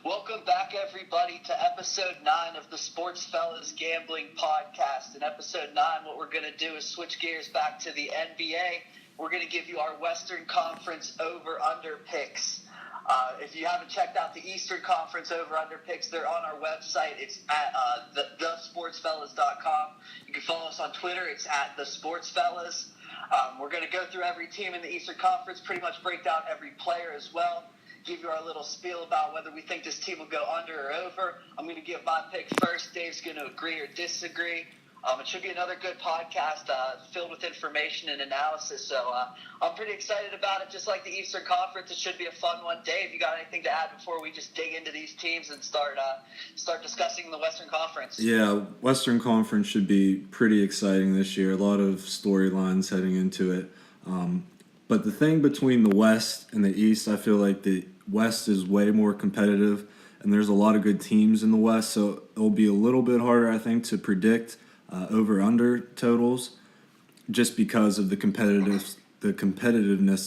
Welcome back, everybody, to episode 9 of the Sports Fellas Gambling Podcast. In episode 9, what we're going to do is switch gears back to the NBA. We're going to give you our Western Conference over-under picks. If you haven't checked out the Eastern Conference over-under picks, they're on our website. It's at thesportsfellas.com. You can follow us on Twitter. It's at thesportsfellas. We're going to go through every team in the Eastern Conference, pretty much break down every player as well, give you our little spiel about whether we think this team will go under or over. I'm going to give my pick first. Dave's going to agree or disagree. It should be another good podcast filled with information and analysis. So I'm pretty excited about it. Just like the Eastern Conference, it should be a fun one. Dave, you got anything to add before we just dig into these teams and start discussing the Western Conference? Yeah, Western Conference should be pretty exciting this year. A lot of storylines heading into it. But the thing between the West and the East, I feel like the West is way more competitive, and there's a lot of good teams in the West, so it'll be a little bit harder, I think, to predict over-under totals just because of the competitiveness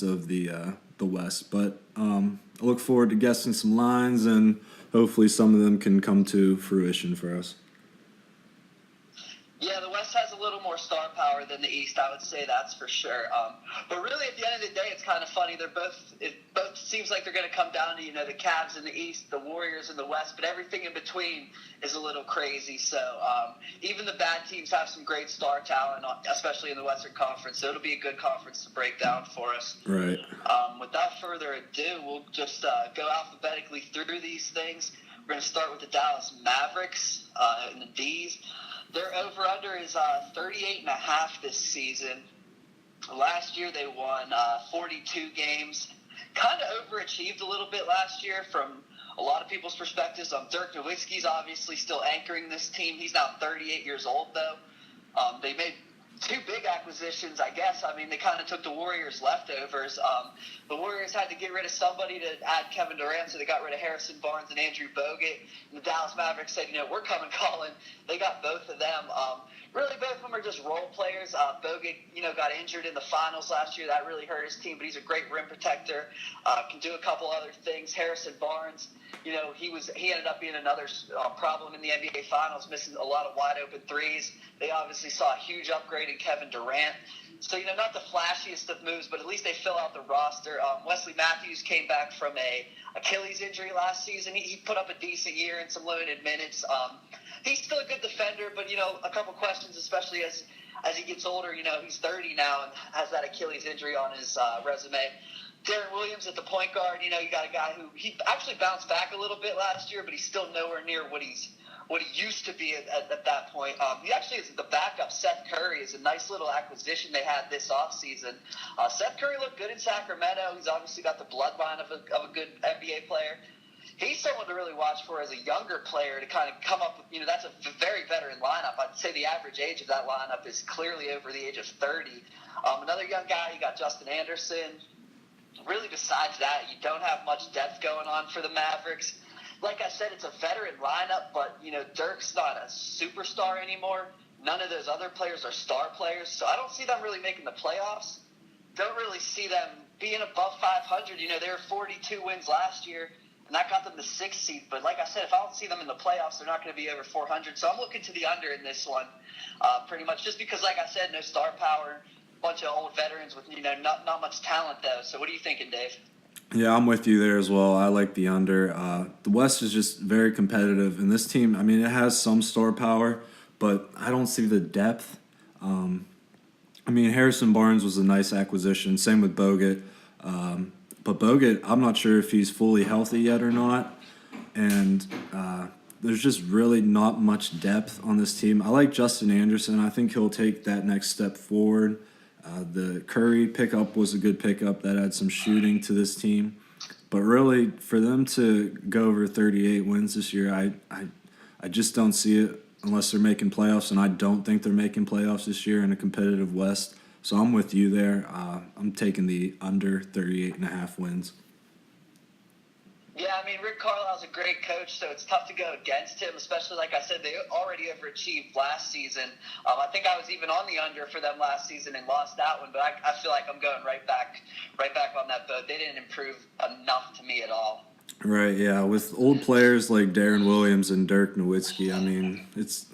of the West. But I look forward to guessing some lines, and hopefully some of them can come to fruition for us. Yeah, the West has a little more star power than the East, I would say, that's for sure. But really, at the end of the day, it's kind of funny. It both seems like they're going to come down to, the Cavs in the East, the Warriors in the West, but everything in between is a little crazy. So even the bad teams have some great star talent, especially in the Western Conference. So it'll be a good conference to break down for us. Right. Without further ado, we'll just go alphabetically through these things. We're going to start with the Dallas Mavericks in the Ds. Their over-under is 38.5 this season. Last year they won 42 games. Kind of overachieved a little bit last year from a lot of people's perspectives. Dirk Nowitzki's obviously still anchoring this team. He's now 38 years old, though. They made two big acquisitions, I guess. I mean, they kind of took the Warriors' leftovers. The Warriors had to get rid of somebody to add Kevin Durant, so they got rid of Harrison Barnes and Andrew Bogut. And the Dallas Mavericks said, we're coming calling. They got both of them. Really, both of them are just role players. Bogut, got injured in the finals last year. That really hurt his team, but he's a great rim protector. Can do a couple other things. Harrison Barnes, he ended up being another problem in the NBA Finals, missing a lot of wide open threes. They obviously saw a huge upgrade in Kevin Durant. So, not the flashiest of moves, but at least they fill out the roster. Wesley Matthews came back from a Achilles injury last season. He put up a decent year in some limited minutes. He's still a good defender, but, a couple questions, especially as he gets older. He's 30 now and has that Achilles injury on his resume. Darren Williams at the point guard, you got a guy who he actually bounced back a little bit last year, but he's still nowhere near what he used to be at that point. He actually is the backup. Seth Curry is a nice little acquisition they had this offseason. Seth Curry looked good in Sacramento. He's obviously got the bloodline of a good NBA player. He's someone to really watch for as a younger player to kind of come up with, that's a very veteran lineup. I'd say the average age of that lineup is clearly over the age of 30. Another young guy, you got Justin Anderson. Really, besides that, you don't have much depth going on for the Mavericks. Like I said, it's a veteran lineup, but, Dirk's not a superstar anymore. None of those other players are star players, so I don't see them really making the playoffs. Don't really see them being above 500. They were 42 wins last year, and that got them the 6th seed. But like I said, if I don't see them in the playoffs, they're not going to be over 400. So I'm looking to the under in this one, pretty much, just because, like I said, no star power, bunch of old veterans with, not much talent, though. So what are you thinking, Dave? Yeah, I'm with you there as well. I like the under. The West is just very competitive, and this team, it has some star power, but I don't see the depth. Harrison Barnes was a nice acquisition. Same with Bogut. But Bogut, I'm not sure if he's fully healthy yet or not, and there's just really not much depth on this team. I like Justin Anderson. I think he'll take that next step forward. The Curry pickup was a good pickup that had some shooting to this team. But really, for them to go over 38 wins this year, I just don't see it unless they're making playoffs, and I don't think they're making playoffs this year in a competitive West. So I'm with you there. I'm taking the under 38.5 wins. Yeah, Rick Carlisle's a great coach, so it's tough to go against him, especially, like I said, they already overachieved last season. I think I was even on the under for them last season and lost that one, but I feel like I'm going right back on that boat. They didn't improve enough to me at all. Right, yeah. With old players like Darren Williams and Dirk Nowitzki, I mean, it's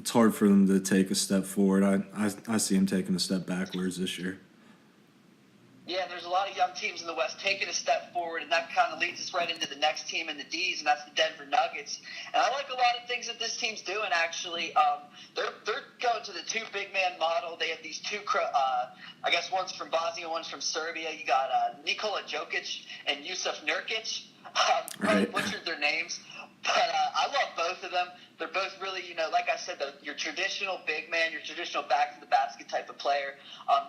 hard for them to take a step forward. I see him taking a step backwards this year. Yeah, there's a lot of young teams in the West taking a step forward, and that kind of leads us right into the next team in the D's, and that's the Denver Nuggets. And I like a lot of things that this team's doing, actually. They're going to the two big man model. They have these two, I guess one's from Bosnia, one's from Serbia. You got Nikola Jokic and Yusuf Nurkic. Probably Right. butchered their names. But I love both of them. They're both really, like I said, your traditional big man, your traditional back to the basket type of player.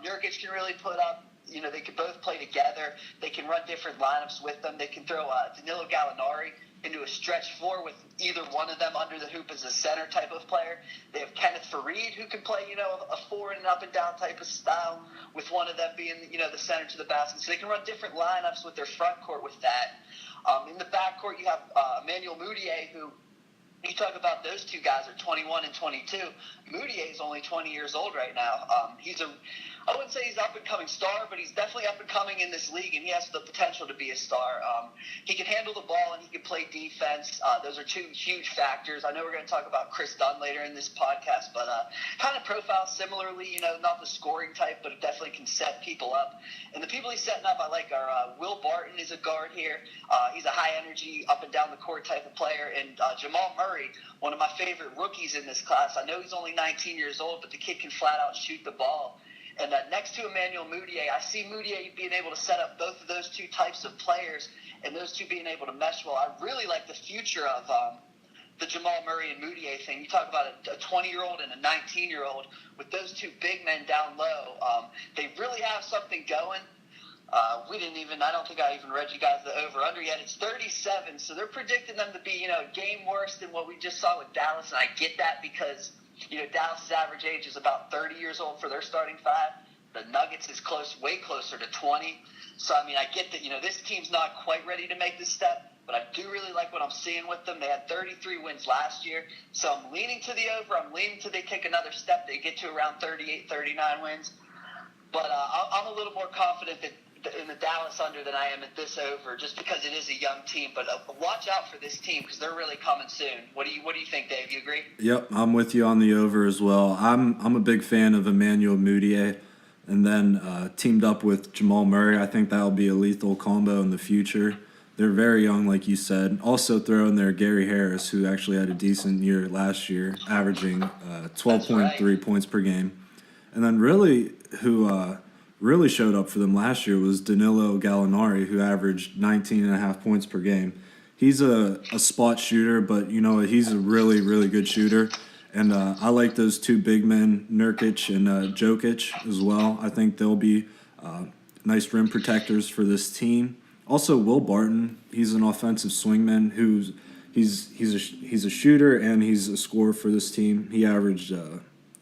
Nurkic can really put up. They can both play together. They can run different lineups with them. They can throw Danilo Gallinari into a stretch floor with either one of them under the hoop as a center type of player. They have Kenneth Faried, who can play, a forward and up and down type of style, with one of them being, the center to the basket. So they can run different lineups with their front court with that. In the back court, you have Emmanuel Mudiay, who you talk about those two guys are 21 and 22. Mudiay is only 20 years old right now. I wouldn't say he's an up-and-coming star, but he's definitely up-and-coming in this league, and he has the potential to be a star. He can handle the ball, and he can play defense. Those are two huge factors. I know we're going to talk about Chris Dunn later in this podcast, but kind of profile similarly, not the scoring type, but definitely can set people up. And the people he's setting up I like are Will Barton is a guard here. He's a high-energy, up-and-down-the-court type of player. And Jamal Murray, one of my favorite rookies in this class. I know he's only 19 years old, but the kid can flat-out shoot the ball. And next to Emmanuel Mudiay, I see Mudiay being able to set up both of those two types of players and those two being able to mesh well. I really like the future of the Jamal Murray and Mudiay thing. You talk about a 20-year-old and a 19-year-old with those two big men down low. They really have something going. I don't think I even read you guys the over-under yet. It's 37, so they're predicting them to be, a game worse than what we just saw with Dallas, and I get that because – Dallas' average age is about 30 years old for their starting five. The Nuggets is way closer to 20. So, I get that, this team's not quite ready to make this step, but I do really like what I'm seeing with them. They had 33 wins last year, so I'm leaning to the over. I'm leaning to they take another step. They get to around 38, 39 wins. But I'm a little more confident that in the Dallas under than I am at this over, just because it is a young team. But watch out for this team because they're really coming soon. What do you think, Dave? You agree? Yep, I'm with you on the over as well. I'm a big fan of Emmanuel Mudiay, and then teamed up with Jamal Murray. I think that'll be a lethal combo in the future. They're very young, like you said. Also throw in there Gary Harris, who actually had a decent year last year, averaging 12.3 points per game. And then really really showed up for them last year was Danilo Gallinari, who averaged 19.5 points per game. He's a spot shooter, but, he's a really, really good shooter. And I like those two big men, Nurkic and Jokic as well. I think they'll be nice rim protectors for this team. Also, Will Barton, he's an offensive swingman he's a shooter and he's a scorer for this team. He averaged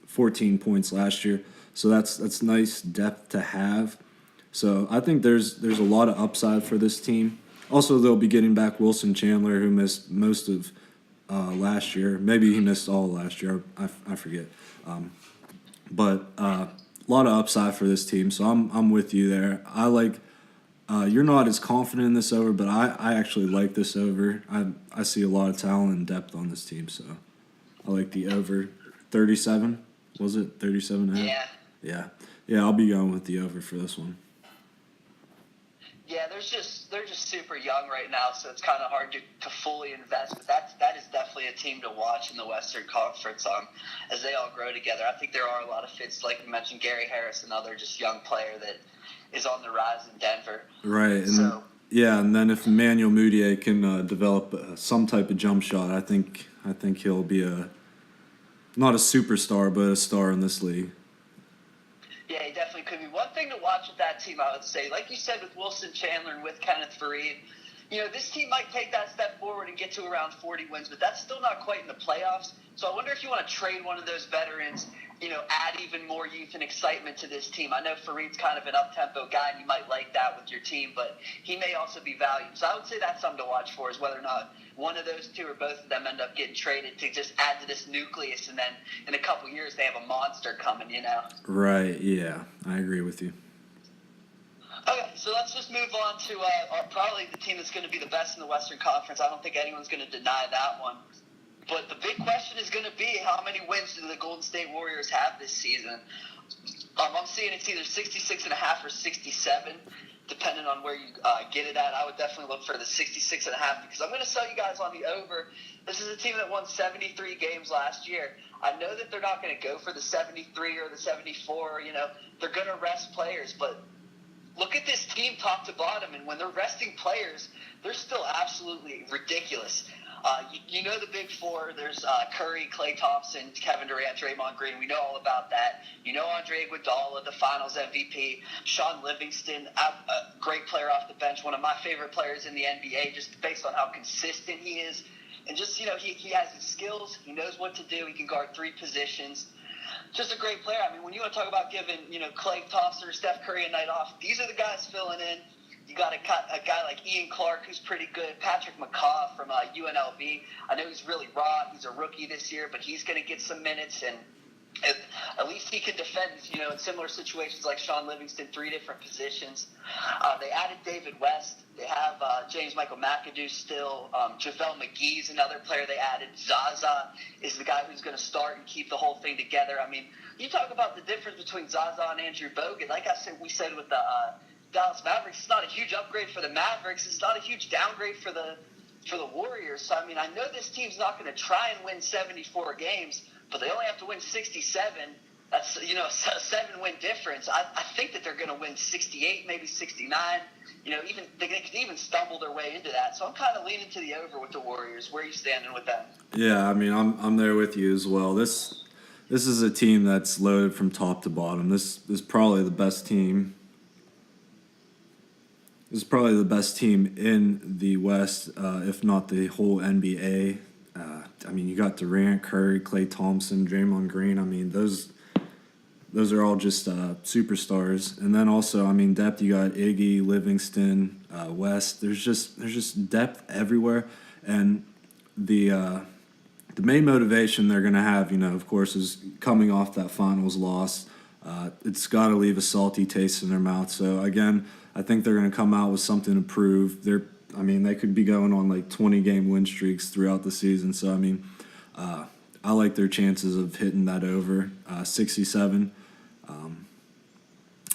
14 points last year. So that's nice depth to have. So I think there's a lot of upside for this team. Also, they'll be getting back Wilson Chandler, who missed most of last year. Maybe he missed all last year. I forget. But a lot of upside for this team. So I'm with you there. I like. You're not as confident in this over, but I actually like this over. I see a lot of talent and depth on this team. So I like the over. 37. Was it 37 and a half? Yeah. Yeah, I'll be going with the over for this one. Yeah, they're just super young right now, so it's kind of hard to fully invest. But that is definitely a team to watch in the Western Conference as they all grow together. I think there are a lot of fits, like you mentioned, Gary Harris, another just young player that is on the rise in Denver. Right. And then if Emmanuel Mudiay can develop some type of jump shot, I think he'll be not a superstar, but a star in this league. Yeah, he definitely could be. One thing to watch with that team, I would say, like you said with Wilson Chandler and with Kenneth Faried, this team might take that step forward and get to around 40 wins, but that's still not quite in the playoffs. So I wonder if you want to trade one of those veterans, add even more youth and excitement to this team. I know Fareed's kind of an up-tempo guy, and you might like that with your team, but he may also be valued. So I would say that's something to watch for, is whether or not one of those two or both of them end up getting traded to just add to this nucleus, and then in a couple years they have a monster coming, Right, yeah. I agree with you. Okay, so let's just move on to probably the team that's going to be the best in the Western Conference. I don't think anyone's going to deny that one. But the big question is going to be, how many wins do the Golden State Warriors have this season? I'm seeing it's either 66.5 or 67, depending on where you get it at. I would definitely look for the 66.5 because I'm going to sell you guys on the over. This is a team that won 73 games last year. I know that they're not going to go for the 73 or the 74. They're going to rest players, but look at this team top to bottom, and when they're resting players, they're still absolutely ridiculous. You know the big four. There's Curry, Klay Thompson, Kevin Durant, Draymond Green. We know all about that. You know Andre Iguodala, the Finals MVP. Sean Livingston, a great player off the bench, one of my favorite players in the NBA, just based on how consistent he is. And just, he has his skills. He knows what to do. He can guard three positions. Just a great player. I mean, when you want to talk about giving, Klay Thompson or Steph Curry a night off, these are the guys filling in. You got a guy like Ian Clark, who's pretty good. Patrick McCaw from UNLV. I know he's really raw. He's a rookie this year, but he's going to get some minutes, and at least he can defend, in similar situations like Sean Livingston, three different positions. They added David West. They have James Michael McAdoo still. JaVale McGee's another player they added. Zaza is the guy who's going to start and keep the whole thing together. I mean, you talk about the difference between Zaza and Andrew Bogut. Like we said with the Dallas Mavericks, it's not a huge upgrade for the Mavericks. It's not a huge downgrade for the Warriors. So, I mean, I know this team's not going to try and win 74 games, but they only have to win 67. That's, a 7-win difference. I think that they're going to win 68, maybe 69. Even they could even stumble their way into that. So I'm kind of leaning to the over with the Warriors. Where are you standing with that? Yeah, I mean, I'm there with you as well. This is a team that's loaded from top to bottom. This is probably the best team. This is probably the best team in the West, if not the whole NBA. I mean, you got Durant, Curry, Klay Thompson, Draymond Green. I mean, those are all just superstars. And then also, I mean, depth. You got Iggy, Livingston, West. There's just depth everywhere. And the main motivation they're gonna have, of course, is coming off that finals loss. It's got to leave a salty taste in their mouth. So again, I think they're going to come out with something to prove. They could be going on like 20-game win streaks throughout the season. So, I mean, I like their chances of hitting that over 67.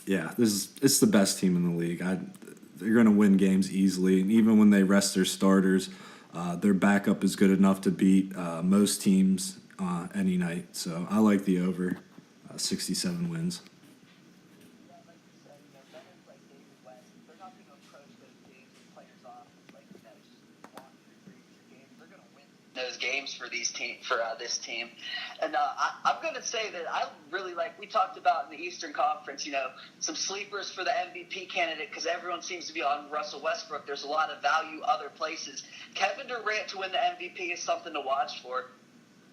It's the best team in the league. They're going to win games easily. And even when they rest their starters, their backup is good enough to beat most teams any night. So I like the over 67 wins. Those games for this team, and I'm going to say that I really like. We talked about in the Eastern Conference, some sleepers for the MVP candidate because everyone seems to be on Russell Westbrook. There's a lot of value other places. Kevin Durant to win the MVP is something to watch for.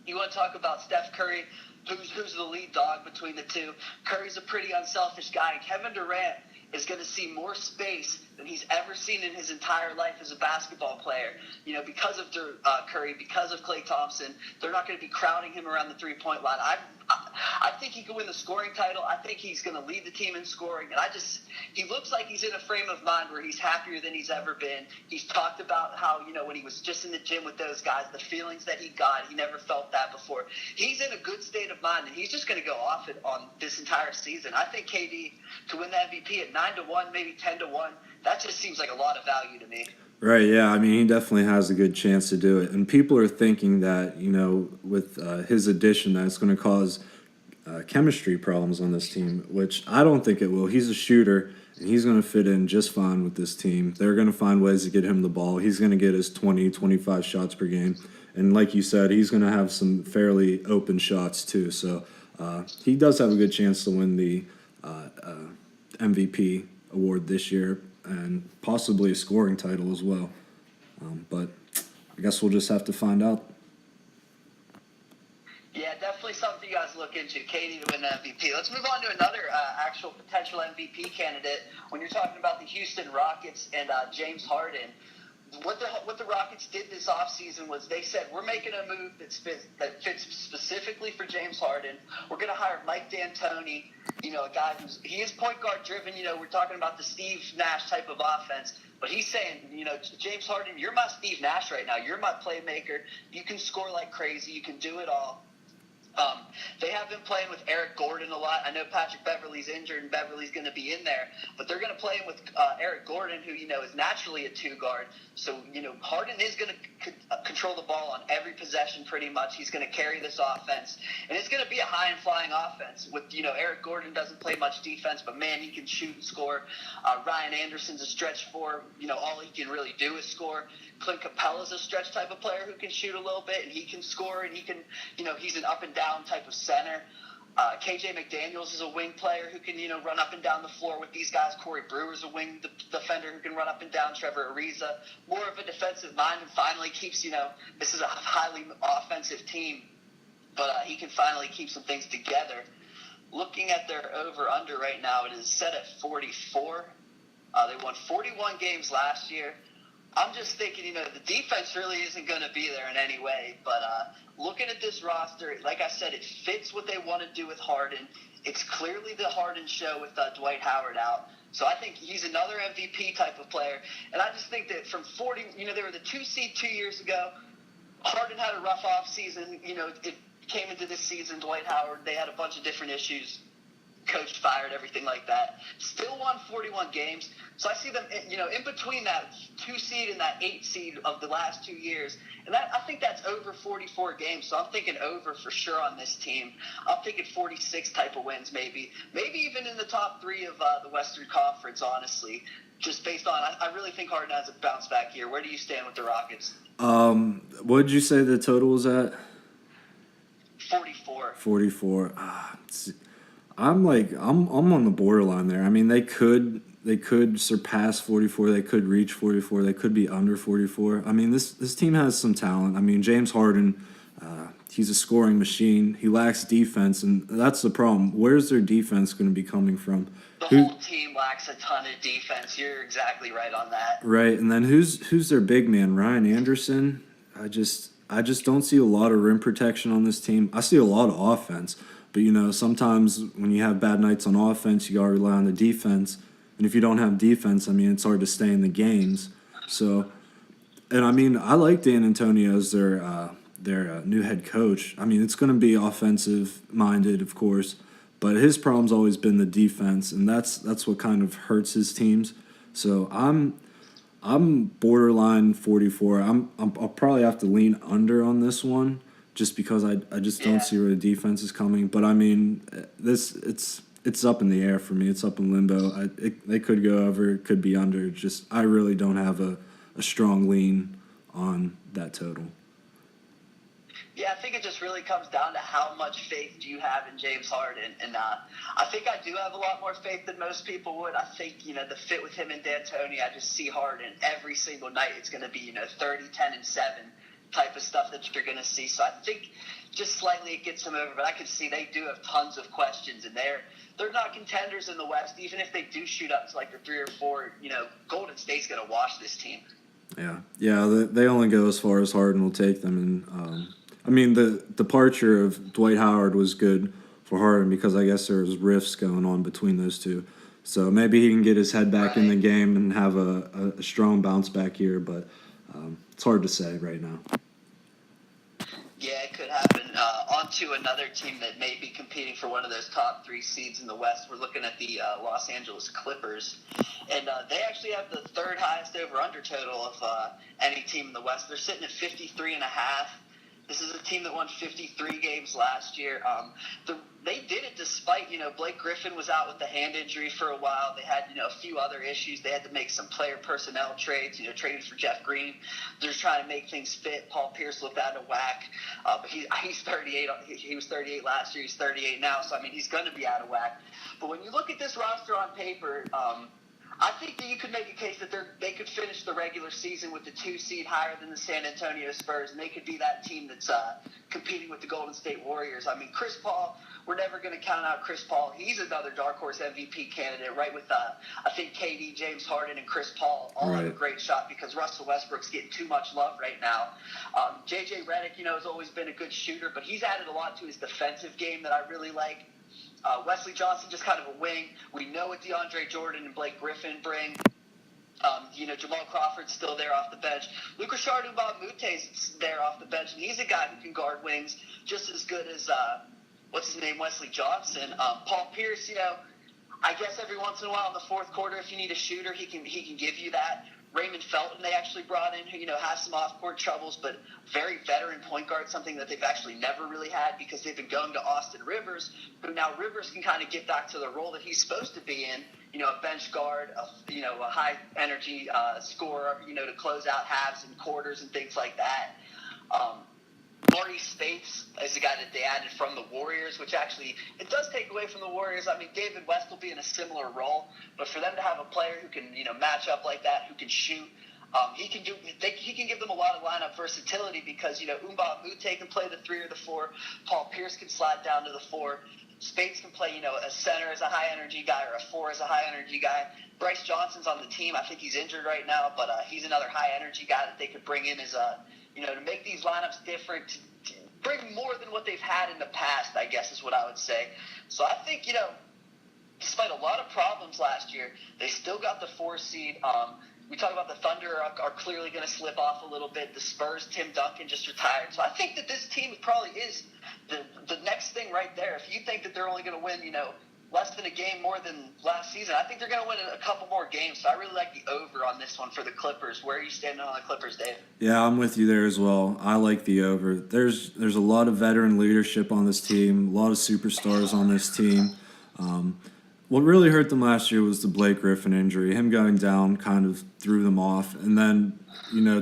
You want to talk about Steph Curry, who's the lead dog between the two. Curry's a pretty unselfish guy, and Kevin Durant is going to see more space than he's ever seen in his entire life as a basketball player. Because of Curry, because of Klay Thompson, they're not going to be crowding him around the three-point line. I think he could win the scoring title. I think he's going to lead the team in scoring. And he looks like he's in a frame of mind where he's happier than he's ever been. He's talked about how, when he was just in the gym with those guys, the feelings that he got, he never felt that before. He's in a good state of mind, and he's just going to go off it on this entire season. I think KD to win the MVP at 9-1, maybe 10-1, that just seems like a lot of value to me. Right, yeah. I mean, he definitely has a good chance to do it. And people are thinking that, with his addition, that it's going to cause chemistry problems on this team, which I don't think it will. He's a shooter, and he's going to fit in just fine with this team. They're going to find ways to get him the ball. He's going to get his 20, 25 shots per game. And like you said, he's going to have some fairly open shots too. So he does have a good chance to win the MVP award this year, and possibly a scoring title as well. But I guess we'll just have to find out. Yeah, definitely something you guys look into. KD to win the MVP. Let's move on to another actual potential MVP candidate. When you're talking about the Houston Rockets and James Harden, what the Rockets did this offseason was they said, we're making a move that fits specifically for James Harden. We're going to hire Mike D'Antoni, a guy he is point guard driven. We're talking about the Steve Nash type of offense. But he's saying, James Harden, you're my Steve Nash right now. You're my playmaker. You can score like crazy. You can do it all. They have been playing with Eric Gordon a lot. I know Patrick Beverley's injured and Beverley's going to be in there, but they're going to play him with Eric Gordon, who, is naturally a two guard. So, Harden is going to control the ball on every possession pretty much. He's going to carry this offense, and it's going to be a high and flying offense with, Eric Gordon doesn't play much defense, but man, he can shoot and score. Ryan Anderson's a stretch four. All he can really do is score. Clint Capella's a stretch type of player who can shoot a little bit, and he can score, and he can, he's an up and down type of center. KJ McDaniels is a wing player who can, run up and down the floor with these guys. Corey Brewer's a wing defender who can run up and down. Trevor Ariza, more of a defensive mind, and finally keeps, this is a highly offensive team, but he can finally keep some things together. Looking at their over-under right now, it is set at 44. They won 41 games last year. I'm just thinking, the defense really isn't going to be there in any way. But looking at this roster, like I said, it fits what they want to do with Harden. It's clearly the Harden show with Dwight Howard out. So I think he's another MVP type of player. And I just think that from 40, they were the 2 seed 2 years ago. Harden had a rough offseason. It came into this season, Dwight Howard, they had a bunch of different issues. Coach fired, everything like that. Still won 41 games. So I see them, in between that 2 seed and that 8 seed of the last 2 years. And I think that's over 44 games. So I'm thinking over for sure on this team. I'm thinking 46 type of wins maybe. Maybe even in the top 3 of the Western Conference, honestly. Just based on, I really think Harden has a bounce back year. Where do you stand with the Rockets? What did you say the total was at? 44. 44. I'm on the borderline there. I mean, they could surpass 44. They could reach 44. They could be under 44. I mean, this team has some talent. I mean, James Harden, he's a scoring machine. He lacks defense, and that's the problem. Where's their defense going to be coming from? The whole team lacks a ton of defense. You're exactly right on that. Right, and then who's their big man? Ryan Anderson. I just don't see a lot of rim protection on this team. I see a lot of offense. But, sometimes when you have bad nights on offense, you got to rely on the defense. And if you don't have defense, I mean, it's hard to stay in the games. So, and I mean, I like Dan Antonio as their new head coach. I mean, it's going to be offensive-minded, of course. But his problem's always been the defense, and that's what kind of hurts his teams. So I'm borderline 44. I'll probably have to lean under on this one. Just because I just don't see where the defense is coming. But, I mean, it's up in the air for me. It's up in limbo. They could go over. It could be under. Just I really don't have a strong lean on that total. Yeah, I think it just really comes down to how much faith do you have in James Harden. And I think I do have a lot more faith than most people would. I think, the fit with him and D'Antoni, I just see Harden every single night. It's going to be, 30, 10, and 7. Type of stuff that you're going to see. So I think just slightly it gets them over, but I can see they do have tons of questions, and they're not contenders in the West. Even if they do shoot up to like a 3 or 4, Golden State's going to wash this team. Yeah, they only go as far as Harden will take them. And I mean, the departure of Dwight Howard was good for Harden because I guess there was rifts going on between those two. So maybe he can get his head back in the game and have a strong bounce back here, but it's hard to say right now. Yeah, it could happen. On to another team that may be competing for one of those top 3 seeds in the West. We're looking at the Los Angeles Clippers. And they actually have the 3rd highest over-under total of any team in the West. They're sitting at 53.5. This is a team that won 53 games last year. They did it despite, Blake Griffin was out with the hand injury for a while. They had, a few other issues. They had to make some player personnel trades, traded for Jeff Green. They're just trying to make things fit. Paul Pierce looked out of whack. But he's 38. He was 38 last year. He's 38 now. So, I mean, he's going to be out of whack. But when you look at this roster on paper, I think that you could make a case that they could finish the regular season with the 2 seed higher than the San Antonio Spurs, and they could be that team that's competing with the Golden State Warriors. I mean, Chris Paul we're never going to count out Chris Paul. He's another dark horse MVP candidate, right? With I think KD, James Harden, and Chris Paul all have a great shot because Russell Westbrook's getting too much love right now. JJ Redick, has always been a good shooter, but he's added a lot to his defensive game that I really like. Wesley Johnson, just kind of a wing. We know what DeAndre Jordan and Blake Griffin bring. Jamal Crawford's still there off the bench. Luc Richard Mbah-a-Moute's there off the bench, and he's a guy who can guard wings just as good as, Wesley Johnson. Paul Pierce, I guess every once in a while in the fourth quarter, if you need a shooter, he can give you that. Raymond Felton they actually brought in, who, has some off-court troubles, but very veteran point guard, something that they've actually never really had because they've been going to Austin Rivers, who now Rivers can kind of get back to the role that he's supposed to be in, a bench guard, a high-energy scorer, to close out halves and quarters and things like that. Marty Spates is a guy that they added from the Warriors, which actually, it does take away from the Warriors. I mean, David West will be in a similar role, but for them to have a player who can, match up like that, who can shoot, he can give them a lot of lineup versatility because, Mbah-a-Moute can play the 3 or the 4. Paul Pierce can slide down to the 4. Spates can play, a center as a high-energy guy or a 4 as a high-energy guy. Bryce Johnson's on the team. I think he's injured right now, but he's another high-energy guy that they could bring in as a, to make these lineups different, to bring more than what they've had in the past, I guess is what I would say. So I think, despite a lot of problems last year, they still got the 4 seed. We talk about the Thunder are clearly going to slip off a little bit. The Spurs, Tim Duncan just retired. So I think that this team probably is the next thing right there. If you think that they're only going to win, less than a game more than last season, I think they're going to win a couple more games. So I really like the over on this one for the Clippers. Where are you standing on the Clippers, Dave? Yeah, I'm with you there as well. I like the over. There's a lot of veteran leadership on this team, a lot of superstars on this team. What really hurt them last year was the Blake Griffin injury. Him going down kind of threw them off. And then,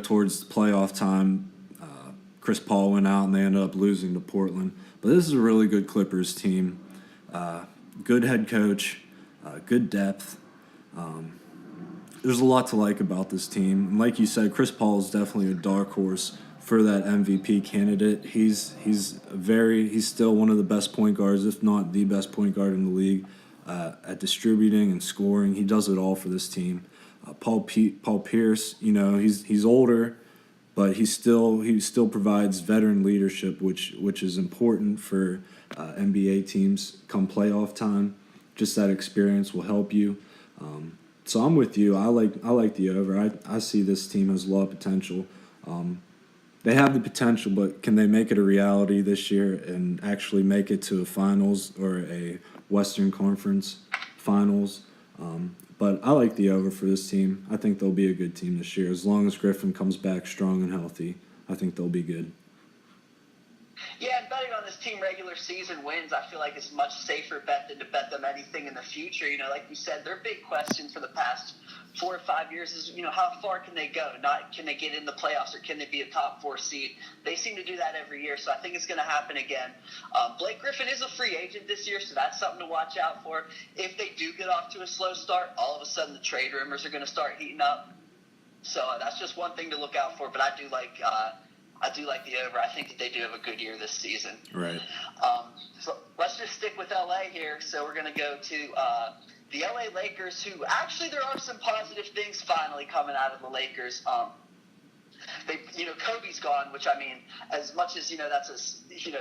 towards playoff time, Chris Paul went out and they ended up losing to Portland. But this is a really good Clippers team. Good head coach, good depth. There's a lot to like about this team. And like you said, Chris Paul is definitely a dark horse for that MVP candidate. He's still one of the best point guards, if not the best point guard in the league. At distributing and scoring, he does it all for this team. Paul Pierce, he's older, but he still provides veteran leadership, which is important for NBA teams come playoff time. Just that experience will help you. So I'm with you. I like the over. I see this team has a lot of potential. They have the potential, but can they make it a reality this year and actually make it to a finals or a Western Conference finals? But I like the over for this team. I think they'll be a good team this year. As long as Griffin comes back strong and healthy, I think they'll be good. Yeah, and betting on this team regular season wins, I feel like it's a much safer bet than to bet them anything in the future. Like you said, their big question for the past 4 or 5 years is, how far can they go? Not can they get in the playoffs or can they be a top 4 seed? They seem to do that every year, so I think it's going to happen again. Blake Griffin is a free agent this year, so that's something to watch out for. If they do get off to a slow start, all of a sudden the trade rumors are going to start heating up. So that's just one thing to look out for, but I do like the over. I think that they do have a good year this season. Right. So let's just stick with LA here. So we're going to go to the LA Lakers, who actually there are some positive things finally coming out of the Lakers. Kobe's gone, which, I mean, as much as, that's a,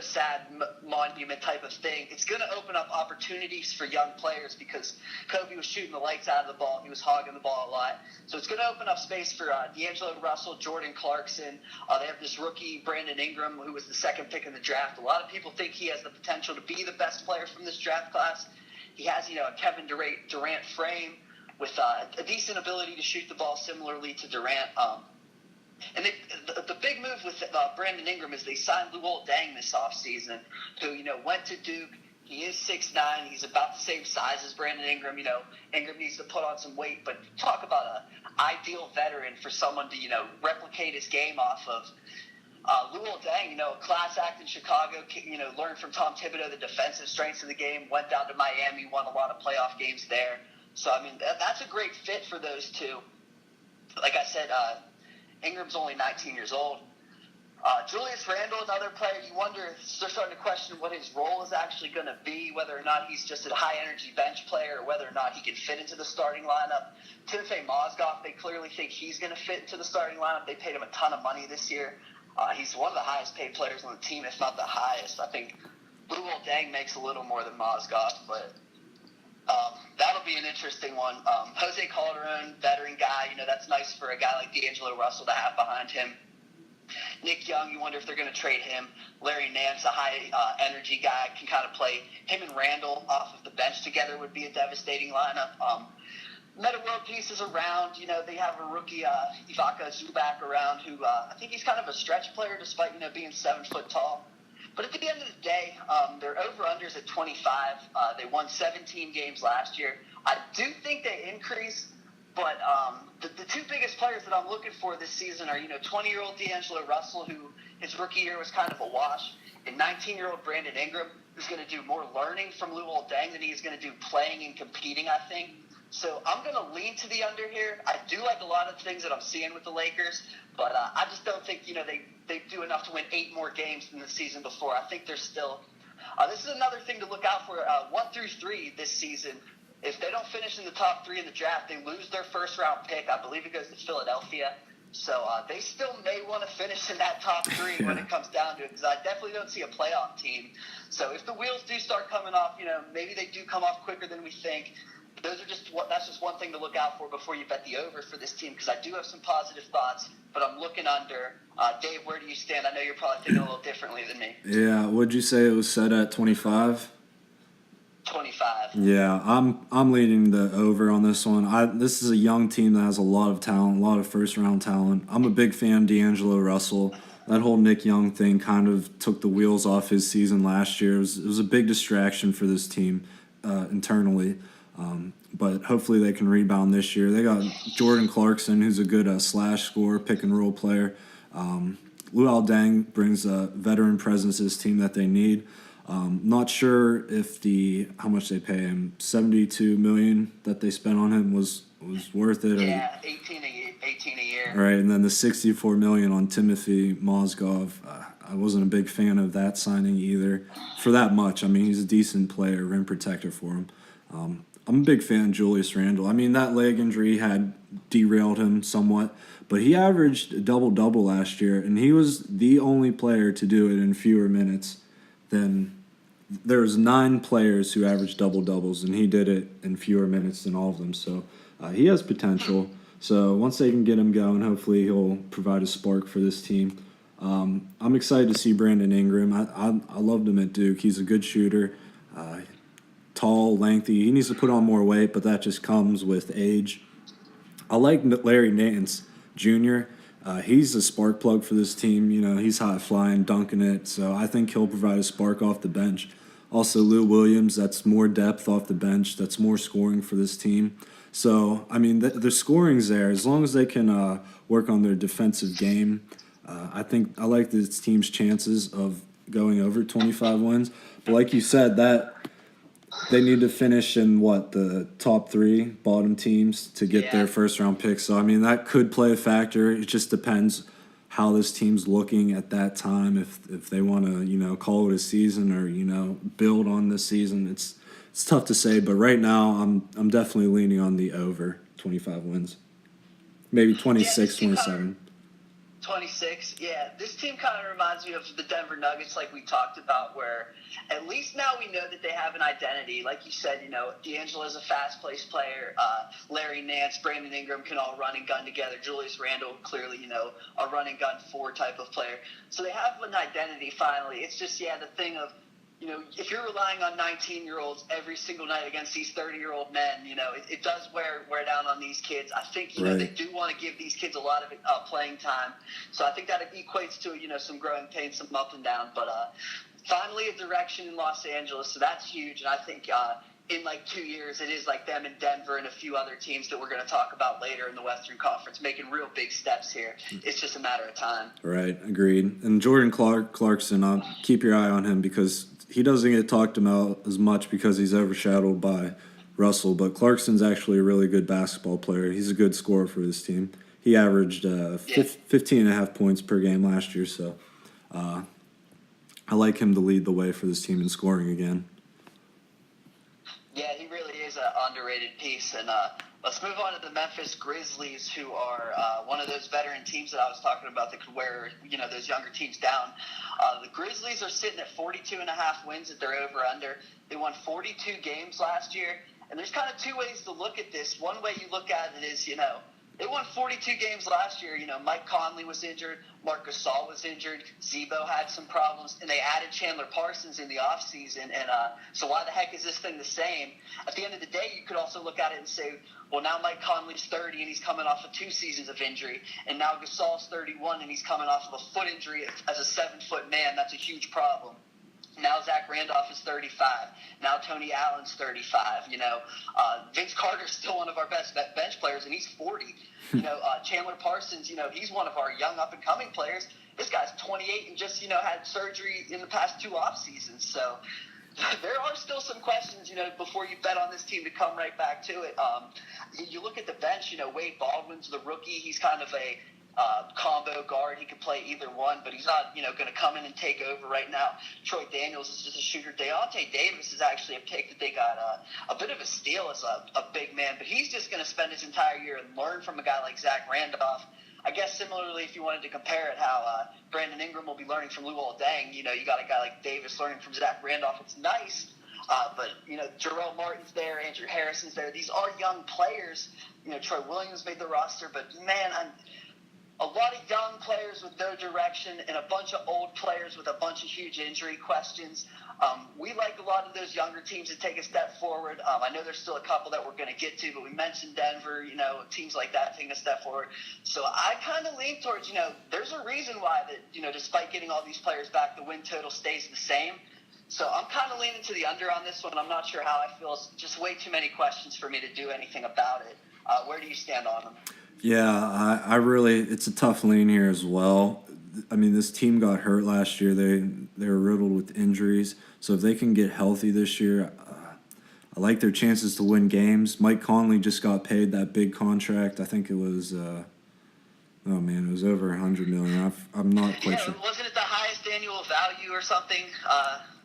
sad monument type of thing, it's going to open up opportunities for young players because Kobe was shooting the lights out of the ball. He was hogging the ball a lot. So it's going to open up space for D'Angelo Russell, Jordan Clarkson. They have this rookie, Brandon Ingram, who was the second pick in the draft. A lot of people think he has the potential to be the best player from this draft class. He has, a Kevin Durant frame with a decent ability to shoot the ball similarly to Durant. And the big move with Brandon Ingram is they signed Luol Deng this offseason, who, went to Duke. He is 6'9". He's about the same size as Brandon Ingram. Ingram needs to put on some weight, but talk about an ideal veteran for someone to, replicate his game off of. Luol Deng, a class act in Chicago, learned from Tom Thibodeau the defensive strengths of the game, went down to Miami, won a lot of playoff games there. So, I mean, that's a great fit for those two. Like I said, Ingram's only 19 years old. Julius Randle, another player, you wonder, they're starting to question what his role is actually going to be, whether or not he's just a high-energy bench player or whether or not he can fit into the starting lineup. Timofey Mozgov, they clearly think he's going to fit into the starting lineup. They paid him a ton of money this year. He's one of the highest-paid players on the team, if not the highest. I think Luol Deng makes a little more than Mozgov, but that'll be an interesting one. Jose Calderon, veteran guy, that's nice for a guy like D'Angelo Russell to have behind him. Nick Young, you wonder if they're going to trade him. Larry Nance, a high-energy guy, can kind of play. Him and Randall off of the bench together would be a devastating lineup. Meta world pieces around. They have a rookie, Ivaka Zubac, around, who I think he's kind of a stretch player despite, being 7 foot tall. But at the end of the day, their over-unders at 25. They won 17 games last year. I do think they increase. But the two biggest players that I'm looking for this season are, 20-year-old D'Angelo Russell, who his rookie year was kind of a wash, and 19-year-old Brandon Ingram, who's going to do more learning from Luol Deng than he's going to do playing and competing, I think. So I'm going to lean to the under here. I do like a lot of things that I'm seeing with the Lakers, but I just don't think, they do enough to win 8 more games than the season before. I think they're still this is another thing to look out for. 1 through 3 this season. If they don't finish in the top 3 in the draft, they lose their first-round pick. I believe it goes to Philadelphia. So they still may want to finish in that top 3 when it comes down to it, because I definitely don't see a playoff team. So if the wheels do start coming off, maybe they do come off quicker than we think. That's just one thing to look out for before you bet the over for this team, because I do have some positive thoughts, but I'm looking under. Dave, where do you stand? I know you're probably thinking a little differently than me. Yeah, would you say it was set at 25? 25. Yeah, I'm leading the over on this one. This is a young team that has a lot of talent, a lot of first-round talent. I'm a big fan of D'Angelo Russell. That whole Nick Young thing kind of took the wheels off his season last year. It was a big distraction for this team internally. But hopefully they can rebound this year. They got Jordan Clarkson, who's a good slash scorer, pick-and-roll player. Luol Deng brings a veteran presence to this team that they need. Not sure if how much they pay him, $72 million that they spent on him was worth it. Yeah, 18 a year. Right, and then the $64 million on Timofey Mozgov. I wasn't a big fan of that signing either. For that much, I mean, he's a decent player, rim protector for him. I'm a big fan of Julius Randle. I mean, that leg injury had derailed him somewhat, but he averaged a double-double last year, and he was the only player to do it in fewer minutes than. There was 9 players who averaged double-doubles, and he did it in fewer minutes than all of them. So he has potential. So once they can get him going, hopefully he'll provide a spark for this team. I'm excited to see Brandon Ingram. I loved him at Duke. He's a good shooter, tall, lengthy. He needs to put on more weight, but that just comes with age. I like Larry Nance Jr. He's a spark plug for this team. He's high-flying, dunking it. So I think he'll provide a spark off the bench. Also, Lou Williams, that's more depth off the bench. That's more scoring for this team. So, I mean, the scoring's there. As long as they can work on their defensive game, I think I like this team's chances of going over 25 wins. But like you said, that they need to finish in, the top 3 bottom teams to get their first-round pick. So, I mean, that could play a factor. It just depends how this team's looking at that time, if they want to, call it a season or, build on this season. It's tough to say, but right now I'm definitely leaning on the over 25 wins. Maybe 26, 27. 26, yeah. This team kind of reminds me of the Denver Nuggets, like we talked about, where at least now we know that they have an identity. Like you said, D'Angelo's a fast-paced player. Larry Nance, Brandon Ingram can all run and gun together. Julius Randle, clearly, a run and gun 4 type of player. So they have an identity finally. It's just, the thing of, if you're relying on 19-year-olds every single night against these 30-year-old men, it does wear down on these kids. I think, they do want to give these kids a lot of playing time. So I think that equates to, some growing pains, some up and down. But finally a direction in Los Angeles, so that's huge. And I think in 2 years, it is like them in Denver and a few other teams that we're going to talk about later in the Western Conference, making real big steps here. It's just a matter of time. Right, agreed. And Jordan Clarkson, keep your eye on him because he doesn't get talked about as much because he's overshadowed by Russell, but Clarkson's actually a really good basketball player. He's a good scorer for this team. He averaged 15.5 points per game last year, so I like him to lead the way for this team in scoring again. Yeah, he really is an underrated piece. And let's move on to the Memphis Grizzlies, who are one of those veteran teams that I was talking about that could wear, those younger teams down. The Grizzlies are sitting at 42.5 wins at their over-under. They won 42 games last year. And there's kind of two ways to look at this. One way you look at it is, they won 42 games last year. Mike Conley was injured. Marc Gasol was injured. Zebo had some problems. And they added Chandler Parsons in the offseason. And so why the heck is this thing the same? At the end of the day, you could also look at it and say, well, now Mike Conley's 30 and he's coming off of 2 seasons of injury. And now Gasol's 31 and he's coming off of a foot injury as a 7-foot man. That's a huge problem. Now Zach Randolph is 35. Now Tony Allen's 35. Vince Carter's still one of our best bench players, and he's 40. Chandler Parsons, he's one of our young up-and-coming players. This guy's 28 and just, had surgery in the past 2 off seasons. So there are still some questions, before you bet on this team to come right back to it. You look at the bench, Wade Baldwin's the rookie. He's kind of a combo guard. He could play either one, but he's not, going to come in and take over right now. Troy Daniels is just a shooter. Deontay Davis is actually a pick that they got a bit of a steal as a big man, but he's just going to spend his entire year and learn from a guy like Zach Randolph. I guess similarly, if you wanted to compare it, how Brandon Ingram will be learning from Luol Deng, you got a guy like Davis learning from Zach Randolph. It's nice, but, Jarrell Martin's there, Andrew Harrison's there. These are young players. Troy Williams made the roster, but, man, a lot of young players with no direction and a bunch of old players with a bunch of huge injury questions. We like a lot of those younger teams to take a step forward. I know there's still a couple that we're going to get to, but we mentioned Denver, teams like that taking a step forward. So I kind of lean towards, there's a reason why that, despite getting all these players back, the win total stays the same. So I'm kind of leaning to the under on this one. I'm not sure how I feel. It's just way too many questions for me to do anything about it. Where do you stand on them? Yeah, I really, it's a tough lean here as well. I mean, this team got hurt last year. They were riddled with injuries. So if they can get healthy this year, I like their chances to win games. Mike Conley just got paid that big contract. I think it was, it was over $100 million. I'm not quite sure. Wasn't it the highest annual value or something?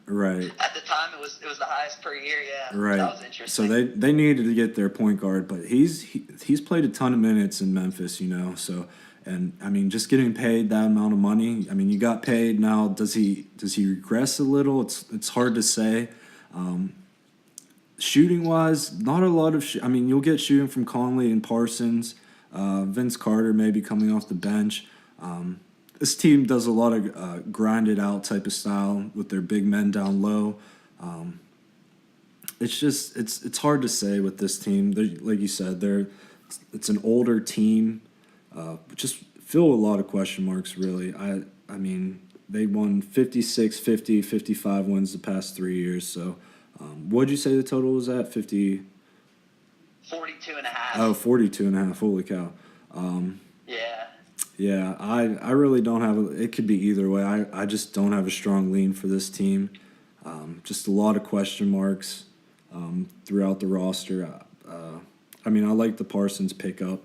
Right. At the time, it was the highest per year. Yeah. Right. That was interesting. So they needed to get their point guard, but he's played a ton of minutes in Memphis, So, and I mean, just getting paid that amount of money. I mean, you got paid now. Does he regress a little? It's hard to say. Shooting wise, not a lot of. I mean, you'll get shooting from Conley and Parsons, Vince Carter maybe coming off the bench. This team does a lot of grinded out type of style with their big men down low. It's just it's hard to say with this team. Like you said, it's an older team. Just fill a lot of question marks, really. I mean, they won 56, 50, 55 wins the past 3 years. So what'd you say the total was at? 50? 42.5. Oh, 42.5. Holy cow. Yeah. Yeah, I really don't have it could be either way. I just don't have a strong lean for this team. Just a lot of question marks throughout the roster. I mean, I like the Parsons pickup.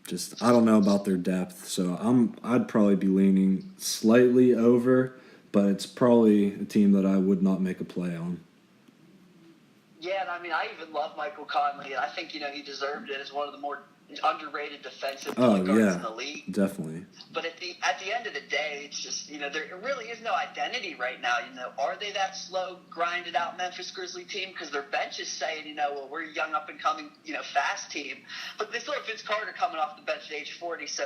Just I don't know about their depth, so I'd probably be leaning slightly over, but it's probably a team that I would not make a play on. Yeah, and I mean, I even love Michael Conley, and I think he deserved it as one of the more underrated defensive point guards in the league. Definitely. But at the end of the day, it's just there really is no identity right now. Are they that slow, grinded out Memphis Grizzly team? Because their bench is saying, well, we're a young up and coming, fast team. But they still have Vince Carter coming off the bench at age 40. So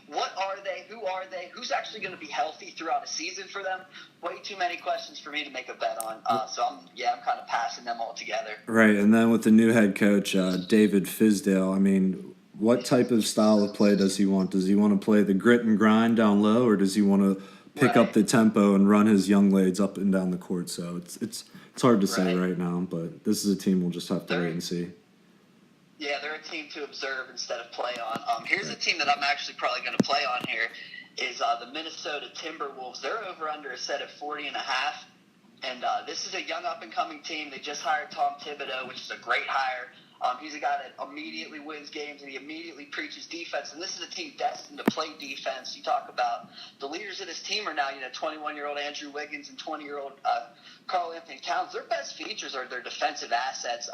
what are they? Who are they? Who's actually going to be healthy throughout a season for them? Way too many questions for me to make a bet on. So I'm kind of passing them all together. Right, and then with the new head coach, David Fizdale, I mean, what type of style of play does he want? Does he want to play the grit and grind down low, or does he want to pick up the tempo and run his young ladies up and down the court? So it's hard to say right now, but this is a team we'll just have to wait and see. Yeah, they're a team to observe instead of play on. Here's a team that I'm actually probably going to play on here is the Minnesota Timberwolves. They're over-under is set at 40.5. And this is a young up-and-coming team. They just hired Tom Thibodeau, which is a great hire. He's a guy that immediately wins games, and he immediately preaches defense. And this is a team destined to play defense. You talk about the leaders of this team are now, 21-year-old Andrew Wiggins and 20-year-old Karl Anthony Towns. Their best features are their defensive assets.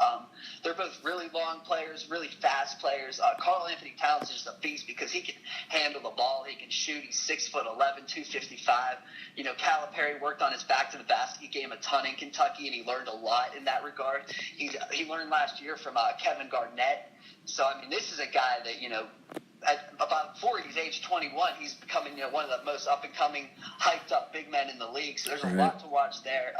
They're both really long players, really fast players. Karl Anthony Towns is just a beast because he can handle the ball. He can shoot. He's 6'11", 255. Calipari worked on his back to the basket game a ton in Kentucky, and he learned a lot in that regard. He learned last year from Kevin Garnett. So, this is a guy that, at about before he's age 21, he's becoming, one of the most up-and-coming, hyped-up big men in the league. So there's a lot to watch there.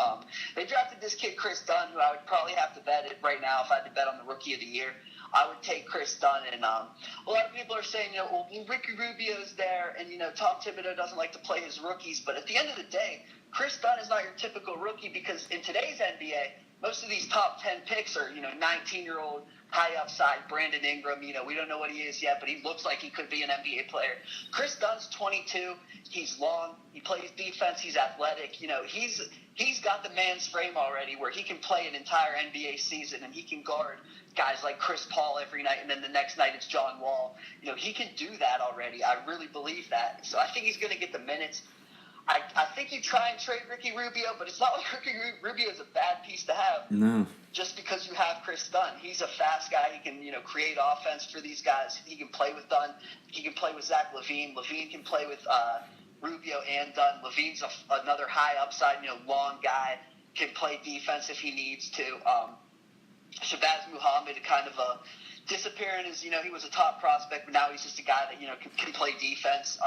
They drafted this kid, Chris Dunn, who I would probably have to bet it right now if I had to bet on the Rookie of the Year. I would take Chris Dunn, and a lot of people are saying, Ricky Rubio's there, and, Tom Thibodeau doesn't like to play his rookies. But at the end of the day, Chris Dunn is not your typical rookie because in today's NBA, most of these top 10 picks are, 19-year-old, high upside Brandon Ingram. We don't know what he is yet, but he looks like he could be an NBA player. Chris Dunn's 22. He's long. He plays defense. He's athletic. He's got the man's frame already where he can play an entire NBA season, and he can guard guys like Chris Paul every night, and then the next night it's John Wall. He can do that already. I really believe that. So I think he's going to get the minutes. I think you try and trade Ricky Rubio, but it's not like Ricky Rubio is a bad piece to have. No. Just because you have Chris Dunn. He's a fast guy. He can, create offense for these guys. He can play with Dunn. He can play with Zach LaVine. LaVine can play with Rubio and Dunn. LaVine's another high upside, long guy. Can play defense if he needs to. Shabazz Muhammad, kind of a disappearing is, he was a top prospect, but now he's just a guy that, can play defense.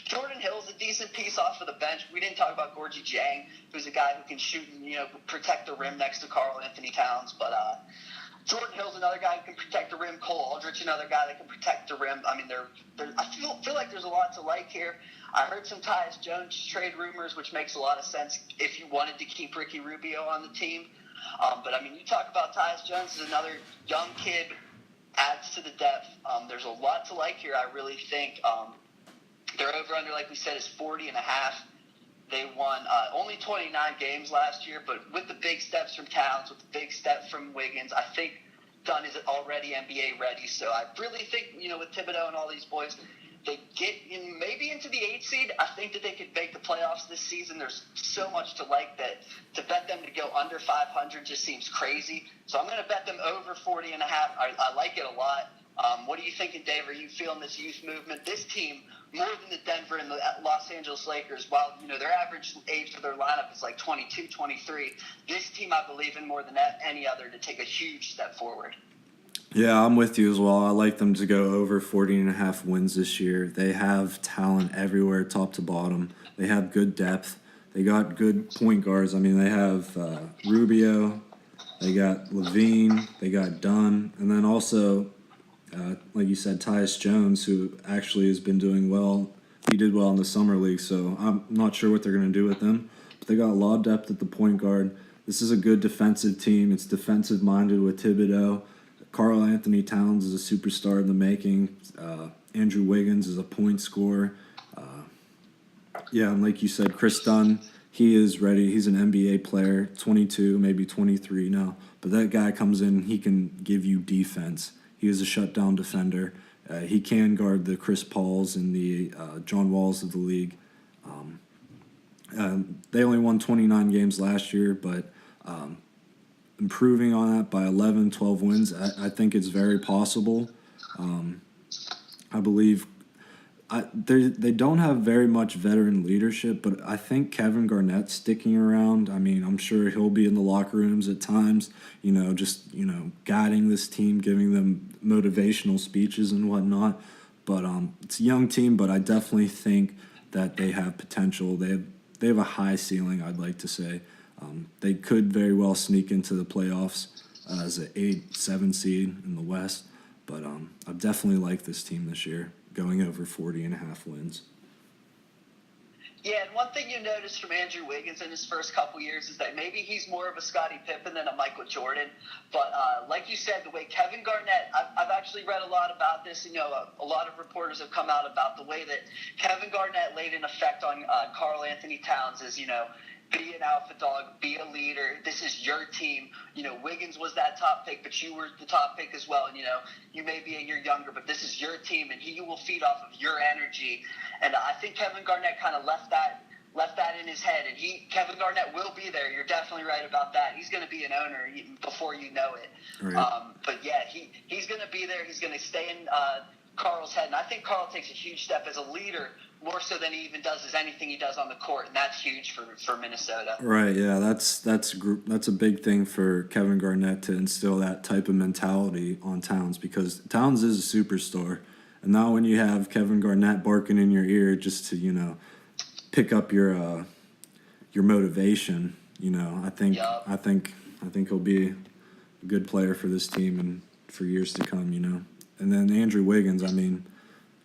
Jordan Hill's a decent piece off of the bench. We didn't talk about Gorgie Jang, who's a guy who can shoot and, protect the rim next to Karl Anthony Towns. But Jordan Hill's another guy who can protect the rim. Cole Aldrich, another guy that can protect the rim. I feel like there's a lot to like here. I heard some Tyus Jones trade rumors, which makes a lot of sense if you wanted to keep Ricky Rubio on the team. But, you talk about Tyus Jones as another young kid, adds to the depth. There's a lot to like here, I really think. Their over-under, like we said, is 40.5. They won only 29 games last year, but with the big steps from Towns, with the big step from Wiggins, I think Dunn is already NBA ready. So I really think, with Thibodeau and all these boys, they get in maybe into the 8th seed. I think that they could make the playoffs this season. There's so much to like that to bet them to go under 500 just seems crazy. So I'm going to bet them over 40.5. I like it a lot. What are you thinking, Dave? Are you feeling this youth movement? This team, more than the Denver and the Los Angeles Lakers, while their average age for their lineup is like 22, 23, this team I believe in more than any other to take a huge step forward. Yeah, I'm with you as well. I like them to go over 40.5 wins this year. They have talent everywhere, top to bottom. They have good depth. They got good point guards. They have Rubio. They got LaVine. They got Dunn. And then also, like you said, Tyus Jones, who actually has been doing well. He did well in the summer league, so I'm not sure what they're going to do with him. But they got a lot of depth at the point guard. This is a good defensive team. It's defensive-minded with Thibodeau. Karl Anthony Towns is a superstar in the making. Andrew Wiggins is a point scorer. And like you said, Chris Dunn, he is ready. He's an NBA player, 22, maybe 23 now. But that guy comes in, he can give you defense. He is a shutdown defender. He can guard the Chris Pauls and the John Walls of the league. They only won 29 games last year, but improving on that by 11, 12 wins, I think it's very possible. I believe they don't have very much veteran leadership, but I think Kevin Garnett's sticking around. I'm sure he'll be in the locker rooms at times, guiding this team, giving them motivational speeches and whatnot. But it's a young team, but I definitely think that they have potential. They have a high ceiling, I'd like to say. They could very well sneak into the playoffs as an 8-7 seed in the West. But I definitely like this team this year, going over 40.5 wins. Yeah, and one thing you notice from Andrew Wiggins in his first couple years is that maybe he's more of a Scottie Pippen than a Michael Jordan. But like you said, the way Kevin Garnett, I've actually read a lot about this. A lot of reporters have come out about the way that Kevin Garnett laid an effect on Karl Anthony Towns. Is be an alpha dog, be a leader. This is your team. Wiggins was that top pick, but you were the top pick as well. And, you may be a year younger, but this is your team, and he will feed off of your energy. And I think Kevin Garnett kind of left that in his head, and Kevin Garnett will be there. You're definitely right about that. He's going to be an owner before you know it. Right. But yeah, he's going to be there. He's going to stay in Carl's head, and I think Carl takes a huge step as a leader, more so than he even does as anything he does on the court, and that's huge for Minnesota. Right, yeah, that's a big thing for Kevin Garnett to instill that type of mentality on Towns, because Towns is a superstar, and now when you have Kevin Garnett barking in your ear just to pick up your motivation, I think he'll be a good player for this team and for years to come, And then Andrew Wiggins, I mean,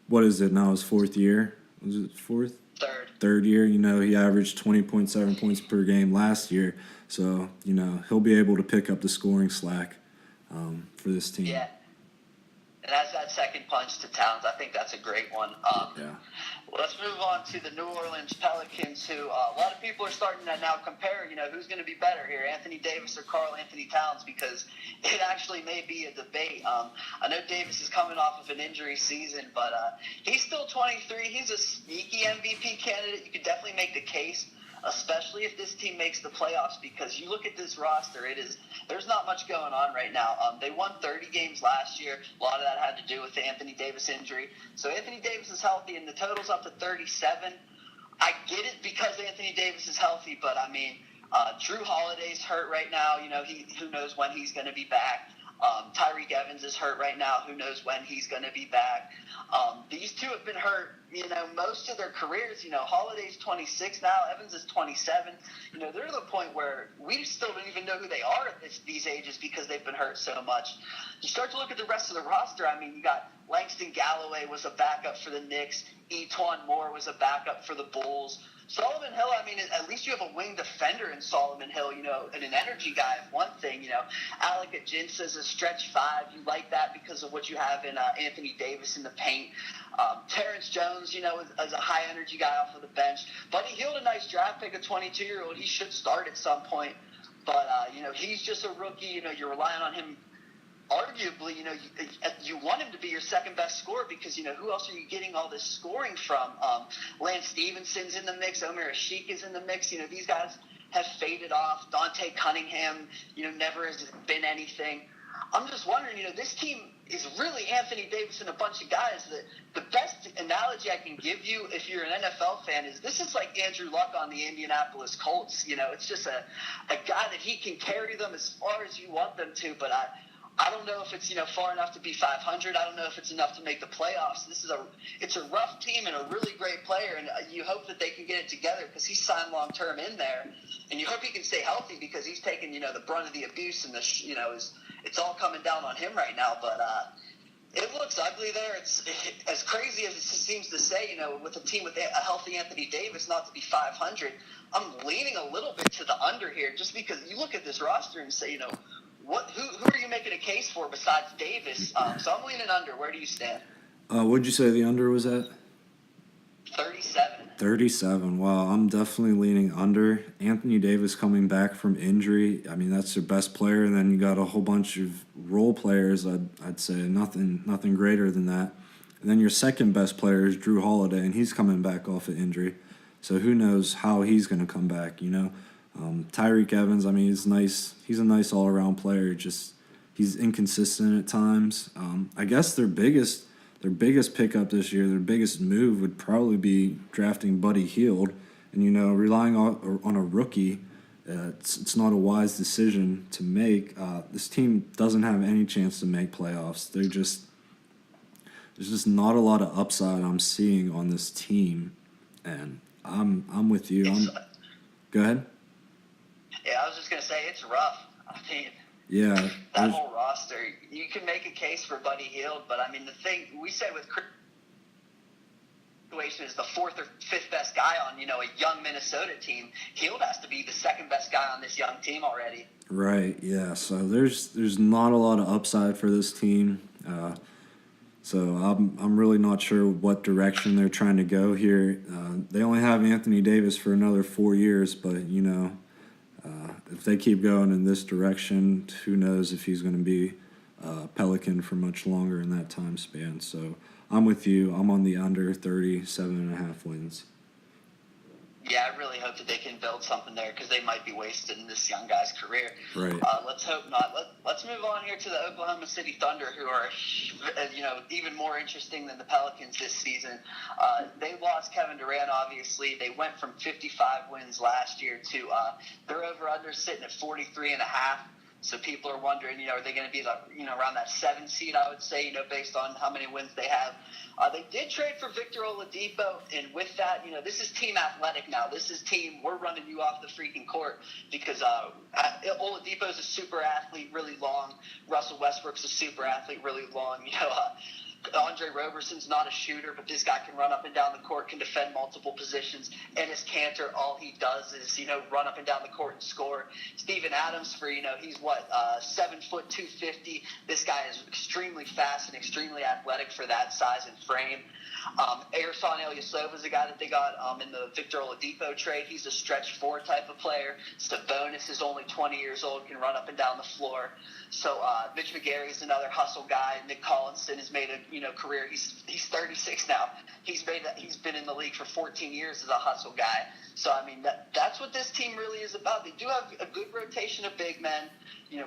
what is it now? His fourth year? Was it fourth? Third year. He averaged 20.7 points per game last year. So, he'll be able to pick up the scoring slack for this team. Yeah. And as that second punch to Towns, I think that's a great one. Yeah. Let's move on to the New Orleans Pelicans, who a lot of people are starting to now compare, who's going to be better here, Anthony Davis or Karl Anthony Towns, because it actually may be a debate. I know Davis is coming off of an injury season, but he's still 23. He's a sneaky MVP candidate. You could definitely make the case, especially if this team makes the playoffs, because you look at this roster, there's not much going on right now. They won 30 games last year. A lot of that had to do with the Anthony Davis injury. So Anthony Davis is healthy, and the total's up to 37. I get it because Anthony Davis is healthy, but I mean, Drew Holiday's hurt right now. Who knows when he's going to be back. Tyreek Evans is hurt right now. Who knows when he's going to be back. These two have been hurt, most of their careers. Holiday's 26 now. Evans is 27. They're to the point where we still don't even know who they are at these ages because they've been hurt so much. You start to look at the rest of the roster. I mean, you got Langston Galloway was a backup for the Knicks. Etuan Moore was a backup for the Bulls. Solomon Hill, I mean, at least you have a wing defender in Solomon Hill, and an energy guy is one thing. Alec Ajinça is a stretch five. You like that because of what you have in Anthony Davis in the paint. Terrence Jones, is a high energy guy off of the bench. Buddy Hield, a nice draft pick, a 22-year-old. He should start at some point. But, he's just a rookie. You're relying on him. Arguably, you want him to be your second best scorer because, who else are you getting all this scoring from? Lance Stevenson's in the mix. Omer Ashik is in the mix. These guys have faded off. Dante Cunningham, never has been anything. I'm just wondering, this team is really Anthony Davis and a bunch of guys. The best analogy I can give you if you're an NFL fan is this is like Andrew Luck on the Indianapolis Colts. It's just a guy that he can carry them as far as you want them to, but I don't know if it's far enough to be 500. I don't know if it's enough to make the playoffs. It's a rough team and a really great player, and you hope that they can get it together because he's signed long term in there, and you hope he can stay healthy because he's taking the brunt of the abuse and it's all coming down on him right now. But it looks ugly there. It's as crazy as it seems to say. With a team with a healthy Anthony Davis, not to be 500. I'm leaning a little bit to the under here, just because you look at this roster and say, who are you making a case for besides Davis? So I'm leaning under. Where do you stand? What'd you say the under was at? 37. 37. Wow, I'm definitely leaning under. Anthony Davis coming back from injury. I mean, that's your best player, and then you got a whole bunch of role players. I'd say nothing greater than that. And then your second best player is Drew Holiday, and he's coming back off an injury. So who knows how he's going to come back, Tyreek Evans, I mean, he's nice. He's a nice all-around player. Just he's inconsistent at times. I guess their biggest pickup this year, their biggest move would probably be drafting Buddy Hield, and relying on a rookie. It's not a wise decision to make. This team doesn't have any chance to make playoffs. There's just not a lot of upside I'm seeing on this team, and I'm with you. Go ahead. Yeah, I was just going to say, it's rough. I mean, yeah, that whole roster, you can make a case for Buddy Hield, but, I mean, the thing we say with Chris situation is the fourth or fifth best guy on, a young Minnesota team. Hield has to be the second best guy on this young team already. Right, yeah. So there's not a lot of upside for this team. So I'm really not sure what direction they're trying to go here. They only have Anthony Davis for another 4 years, but if they keep going in this direction, who knows if he's going to be Pelican for much longer in that time span. So I'm with you. I'm on the under 37.5 wins. Yeah, I really hope that they can build something there because they might be wasting this young guy's career. Right. Let's hope not. Let's move on here to the Oklahoma City Thunder, who are even more interesting than the Pelicans this season. They lost Kevin Durant, obviously. They went from 55 wins last year to their over/under sitting at 43.5. So people are wondering, are they going to be around that 7 seed? I would say, based on how many wins they have. They did trade for Victor Oladipo, and with that, this is team athletic now. This is team, we're running you off the freaking court because Oladipo is a super athlete, really long. Russell Westbrook's a super athlete, really long. Andre Roberson's not a shooter, but this guy can run up and down the court, can defend multiple positions. Enes Kanter, all he does is, run up and down the court and score. Steven Adams, he's 7 foot 250. This guy is extremely fast and extremely athletic for that size and frame. Ersan Ilyasova is a guy that they got in the Victor Oladipo trade. He's a stretch 4 type of player. Sabonis is only 20 years old, can run up and down the floor. So Mitch McGary is another hustle guy. Nick Collinson has made a career. He's 36 now. He's been in the league for 14 years as a hustle guy. So that's what this team really is about. They do have a good rotation of big men.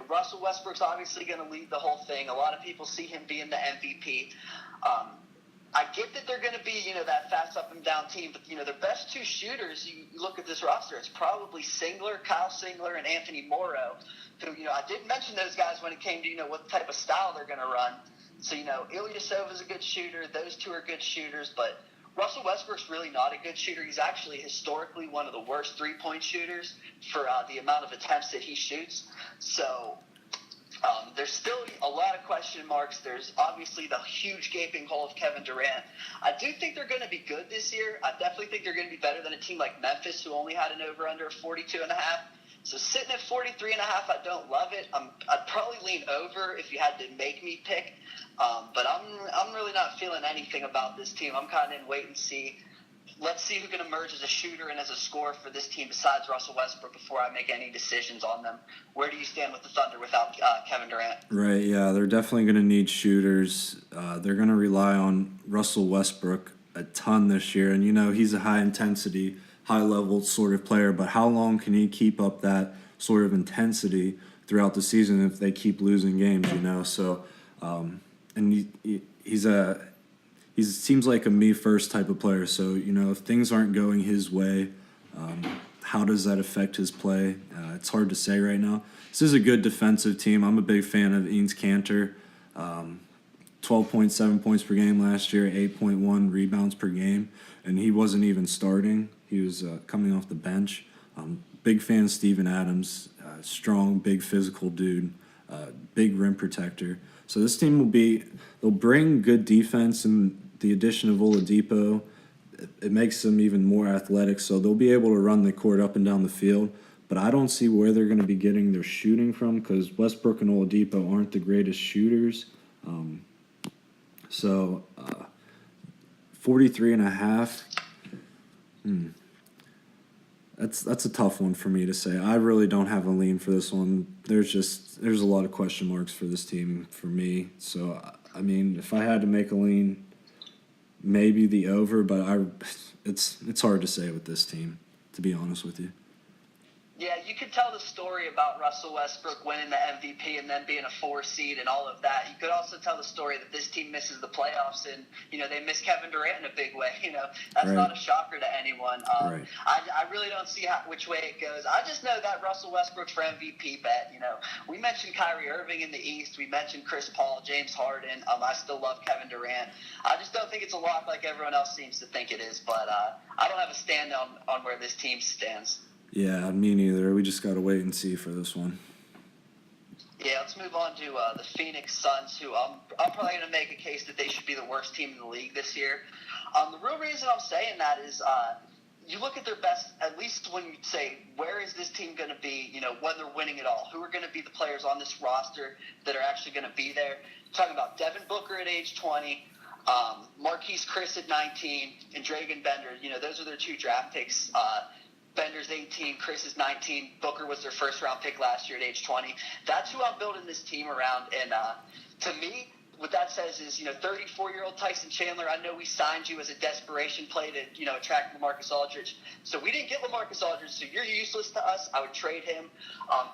Russell Westbrook's obviously going to lead the whole thing. A lot of people see him being the MVP. I get that they're going to be, that fast up and down team, but, their best 2 shooters, you look at this roster, it's probably Kyle Singler, and Anthony Morrow, who, I did mention those guys when it came to, what type of style they're going to run. So, Ilyasova is a good shooter. Those 2 are good shooters, but Russell Westbrook's really not a good shooter. He's actually historically one of the worst 3-point shooters for the amount of attempts that he shoots. So there's still a lot of question marks. There's obviously the huge gaping hole of Kevin Durant. I do think they're going to be good this year. I definitely think they're going to be better than a team like Memphis, who only had an over-under of 42.5. So sitting at 43.5, I don't love it. I'd probably lean over if you had to make me pick. But I'm really not feeling anything about this team. I'm kind of in wait and see. Let's see who can emerge as a shooter and as a scorer for this team besides Russell Westbrook before I make any decisions on them. Where do you stand with the Thunder without Kevin Durant? Right, yeah, they're definitely going to need shooters. They're going to rely on Russell Westbrook a ton this year. And, he's a high-intensity, high-level sort of player, but how long can he keep up that sort of intensity throughout the season if they keep losing games, So, and he seems like a me-first type of player. So, if things aren't going his way, how does that affect his play? It's hard to say right now. This is a good defensive team. I'm a big fan of Enes Kanter. 12.7 points per game last year, 8.1 rebounds per game, and he wasn't even starting. He was coming off the bench. Big fan of Steven Adams, strong, big physical dude, big rim protector. So this team they'll bring good defense, and the addition of Oladipo, it makes them even more athletic, so they'll be able to run the court up and down the field. But I don't see where they're going to be getting their shooting from because Westbrook and Oladipo aren't the greatest shooters. 43.5. That's a tough one for me to say. I really don't have a lean for this one. There's a lot of question marks for this team for me. So if I had to make a lean, maybe the over, but it's hard to say with this team, to be honest with you. Yeah, you could tell the story about Russell Westbrook winning the MVP and then being a 4 seed and all of that. You could also tell the story that this team misses the playoffs and, they miss Kevin Durant in a big way. That's right. Not a shocker to anyone. Right. I really don't see which way it goes. I just know that Russell Westbrook for MVP bet. We mentioned Kyrie Irving in the East. We mentioned Chris Paul, James Harden. I still love Kevin Durant. I just don't think it's a lock like everyone else seems to think it is. But I don't have a stand on where this team stands. Yeah, me neither. We just got to wait and see for this one. Yeah, let's move on to the Phoenix Suns, who I'm probably going to make a case that they should be the worst team in the league this year. The real reason I'm saying that is you look at their best, at least when you say, where is this team going to be, when they're winning it all? Who are going to be the players on this roster that are actually going to be there? Talking about Devin Booker at age 20, Marquise Chris at 19, and Dragan Bender. Those are their 2 draft picks. Bender's 18, Chris is 19. Booker was their first-round pick last year at age 20. That's who I'm building this team around. And to me, what that says is, 34-year-old Tyson Chandler, I know we signed you as a desperation play to, attract LaMarcus Aldridge. So we didn't get LaMarcus Aldridge, so you're useless to us. I would trade him.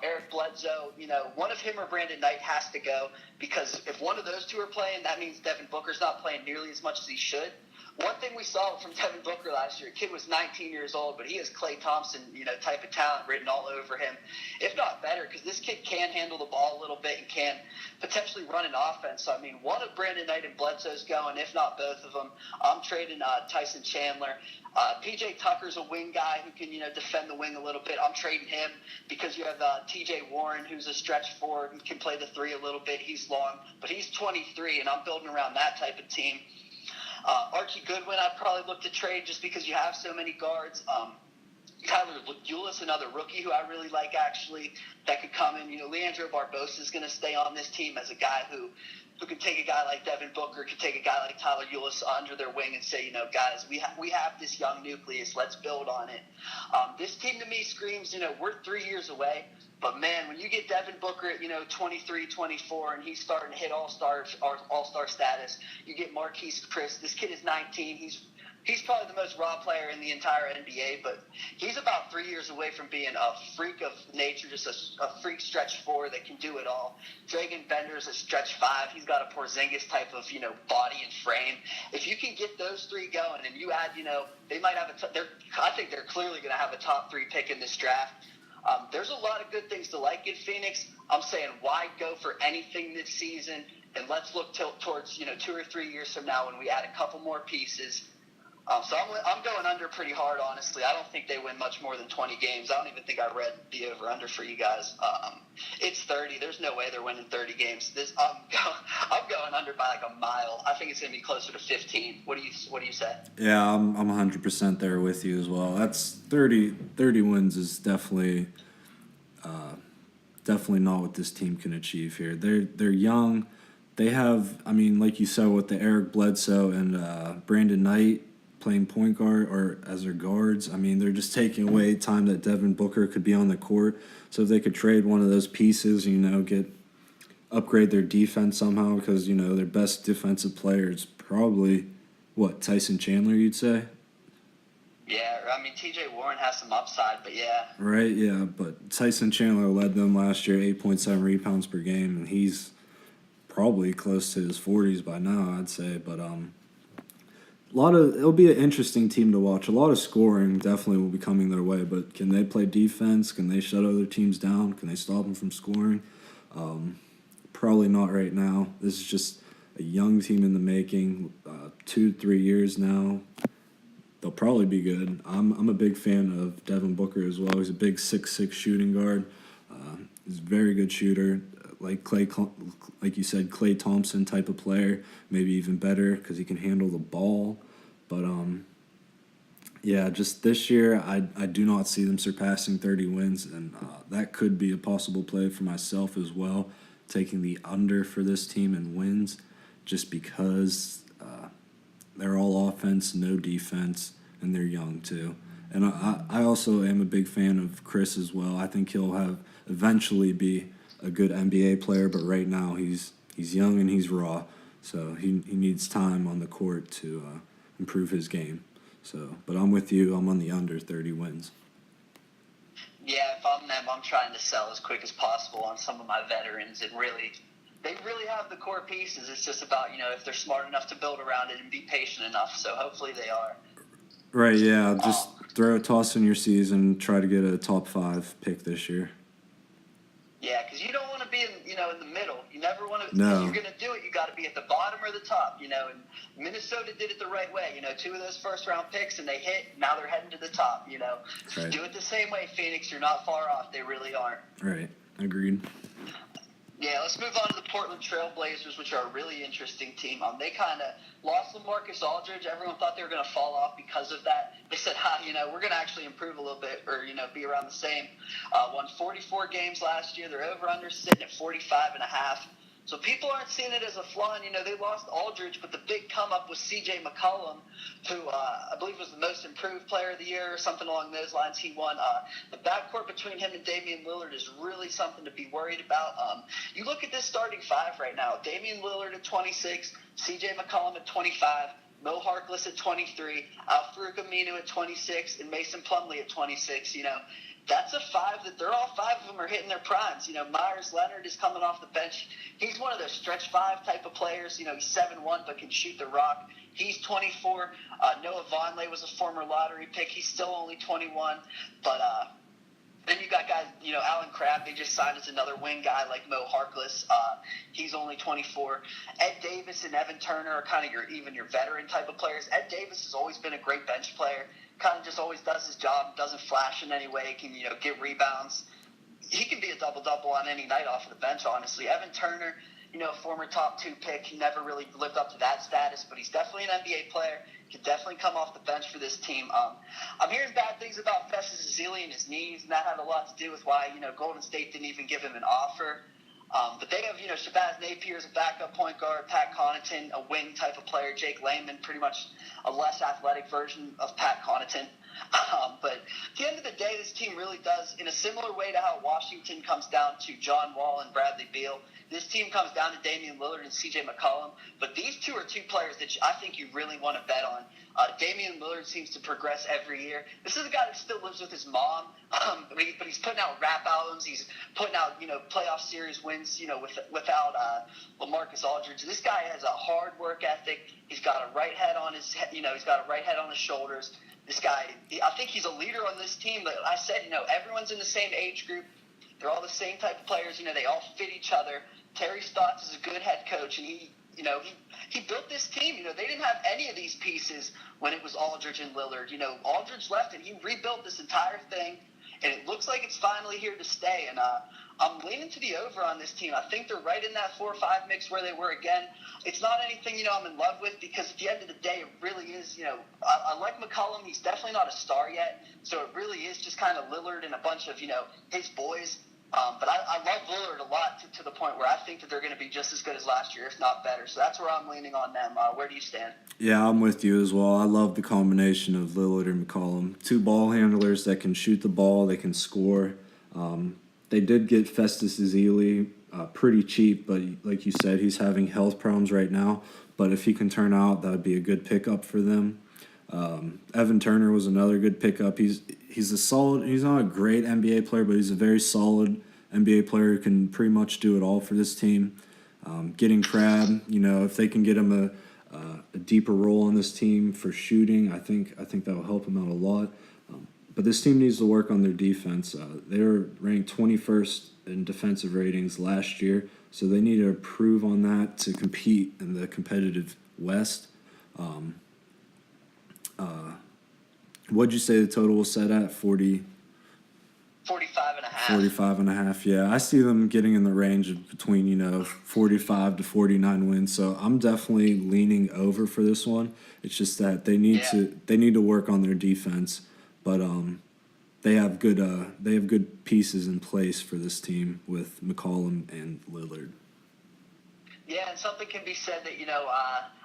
Eric Bledsoe, one of him or Brandon Knight has to go, because if one of those 2 are playing, that means Devin Booker's not playing nearly as much as he should. One thing we saw from Devin Booker last year, kid was 19 years old, but he has Klay Thompson, type of talent written all over him, if not better, because this kid can handle the ball a little bit and can potentially run an offense. So, one of Brandon Knight and Bledsoe's going, if not both of them. I'm trading Tyson Chandler. P.J. Tucker's a wing guy who can, defend the wing a little bit. I'm trading him because you have T.J. Warren, who's a stretch forward and can play the 3 a little bit. He's long, but he's 23, and I'm building around that type of team. Archie Goodwin, I'd probably look to trade just because you have so many guards. Tyler Ulis, another rookie who I really like, actually, that could come in. Leandro Barbosa is going to stay on this team as a guy who can take a guy like Devin Booker, could take a guy like Tyler Ulis under their wing and say, guys, we have this young nucleus. Let's build on it. This team to me screams, we're 3 years away. But, man, when you get Devin Booker at, 23, 24, and he's starting to hit all-star status, you get Marquise Chris. This kid is 19. He's probably the most raw player in the entire NBA, but he's about 3 years away from being a freak of nature, just a freak stretch 4 that can do it all. Dragan Bender's a stretch 5. He's got a Porzingis type of, body and frame. If you can get those 3 going and you add, they might have I think they're clearly going to have a top 3 pick in this draft. There's a lot of good things to like in Phoenix. I'm saying, why go for anything this season? And let's look towards 2 or 3 years from now when we add a couple more pieces. So I'm going under pretty hard, honestly. I don't think they win much more than 20 games. I don't even think I read the over-under for you guys. It's 30. There's no way they're winning 30 games. I'm going under by like a mile. I think it's going to be closer to 15. What do you say? Yeah, I'm 100% there with you as well. That's 30 wins is definitely not what this team can achieve here. They're young. They have, like you said, with the Eric Bledsoe and Brandon Knight playing point guard or as their guards, they're just taking away time that Devin Booker could be on the court. So if they could trade one of those pieces, upgrade their defense somehow, because, their best defensive player is probably, Tyson Chandler, you'd say? Yeah, T.J. Warren has some upside, but yeah. Right, yeah, but Tyson Chandler led them last year, 8.7 rebounds per game, and he's probably close to his 40s by now, I'd say, but it'll be an interesting team to watch. A lot of scoring definitely will be coming their way, but can they play defense? Can they shut other teams down? Can they stop them from scoring? Probably not right now. This is just a young team in the making. 2-3 years now, they'll probably be good. I'm a big fan of Devin Booker as well. He's a big 6'6" shooting guard. He's a very good shooter. Like you said, Klay Thompson type of player, maybe even better because he can handle the ball. But just this year, I do not see them surpassing 30 wins, and that could be a possible play for myself as well, taking the under for this team in wins, just because they're all offense, no defense, and they're young too. And I also am a big fan of Chris as well. I think he'll eventually be a good NBA player, but right now he's young and he's raw, so he needs time on the court to improve his game. So, but I'm with you. I'm on the under 30 wins. Yeah, if I'm them, I'm trying to sell as quick as possible on some of my veterans. They really have the core pieces. It's just about if they're smart enough to build around it and be patient enough. So hopefully they are. Right. Yeah. Just throw a toss in your season. Try to get a top 5 pick this year. Yeah, because you don't want to be in the middle. You never want to. No. If you're going to do it, you got to be at the bottom or the top. And Minnesota did it the right way. 2 of those first-round picks, and they hit. Now they're heading to the top. Right. Do it the same way, Phoenix. You're not far off. They really aren't. Right. Agreed. Yeah, let's move on to the Portland Trailblazers, which are a really interesting team. They kind of lost LaMarcus Aldridge. Everyone thought they were going to fall off because of that. They said, we're going to actually improve a little bit or, be around the same. Won 44 games last year. Their over-under sitting at 45.5. So people aren't seeing it as a flaw. And, they lost Aldridge, but the big come-up was C.J. McCollum, who I believe was the most improved player of the year or something along those lines. He won. The backcourt between him and Damian Lillard is really something to be worried about. You look at this starting five right now. Damian Lillard at 26, C.J. McCollum at 25, Mo Harkless at 23, Al-Farouq Aminu at 26, and Mason Plumlee at 26, That's a five that all five of them are hitting their primes. Myers Leonard is coming off the bench. He's one of those stretch five type of players. He's 7'1", but can shoot the rock. He's 24. Noah Vonleh was a former lottery pick. He's still only 21. But then you got guys, Alan Crabb, they just signed as another wing guy like Mo Harkless. He's only 24. Ed Davis and Evan Turner are kind of your veteran type of players. Ed Davis has always been a great bench player. Kind of just always does his job, doesn't flash in any way, can, get rebounds. He can be a double-double on any night off of the bench, honestly. Evan Turner, former top 2 pick, he never really lived up to that status, but he's definitely an NBA player. He can definitely come off the bench for this team. I'm hearing bad things about Festus Ezeli and his knees, and that had a lot to do with why, Golden State didn't even give him an offer. But they have, Shabazz Napier as a backup point guard, Pat Connaughton, a wing type of player, Jake Layman, pretty much a less athletic version of Pat Connaughton. But at the end of the day, this team really does, in a similar way to how Washington comes down to John Wall and Bradley Beal, this team comes down to Damian Lillard and C.J. McCollum. But these two are two players that I think you really want to bet on. Damian Lillard seems to progress every year. This is a guy that still lives with his mom, but he's putting out rap albums. He's putting out, playoff series wins, without LaMarcus Aldridge. This guy has a hard work ethic. He's got a right head on his, he's got a right head on his shoulders. This guy, I think he's a leader on this team. But I said, everyone's in the same age group. They're all the same type of players. They all fit each other. Terry Stotts is a good head coach, and he built this team. They didn't have any of these pieces when it was Aldridge and Lillard. Aldridge left, and he rebuilt this entire thing, and it looks like it's finally here to stay. And I'm leaning to the over on this team. I think they're right in that 4 or 5 mix where they were again. It's not anything, I'm in love with, because at the end of the day, it really is, I like McCollum. He's definitely not a star yet, so it really is just kind of Lillard and a bunch of, his boys. But I love Lillard a lot to the point where I think that they're going to be just as good as last year, if not better. So that's where I'm leaning on them. Where do you stand? Yeah, I'm with you as well. I love the combination of Lillard and McCollum. 2 ball handlers that can shoot the ball, they can score. They did get Festus Ezeli pretty cheap, but like you said, he's having health problems right now. But if he can turn out, that would be a good pickup for them. Evan Turner was another good pickup. He's a solid. He's not a great NBA player, but he's a very solid NBA player who can pretty much do it all for this team. Getting Crab, if they can get him a deeper role on this team for shooting, I think that will help him out a lot. But this team needs to work on their defense. They were ranked 21st in defensive ratings last year, so they need to improve on that to compete in the competitive West. What'd you say the total was set at? 45.5. 45.5. Yeah, I see them getting in the range of between 45 to 49 wins. So I'm definitely leaning over for this one. It's just that they need to work on their defense, but they have good pieces in place for this team with McCollum and Lillard. Yeah, and something can be said that,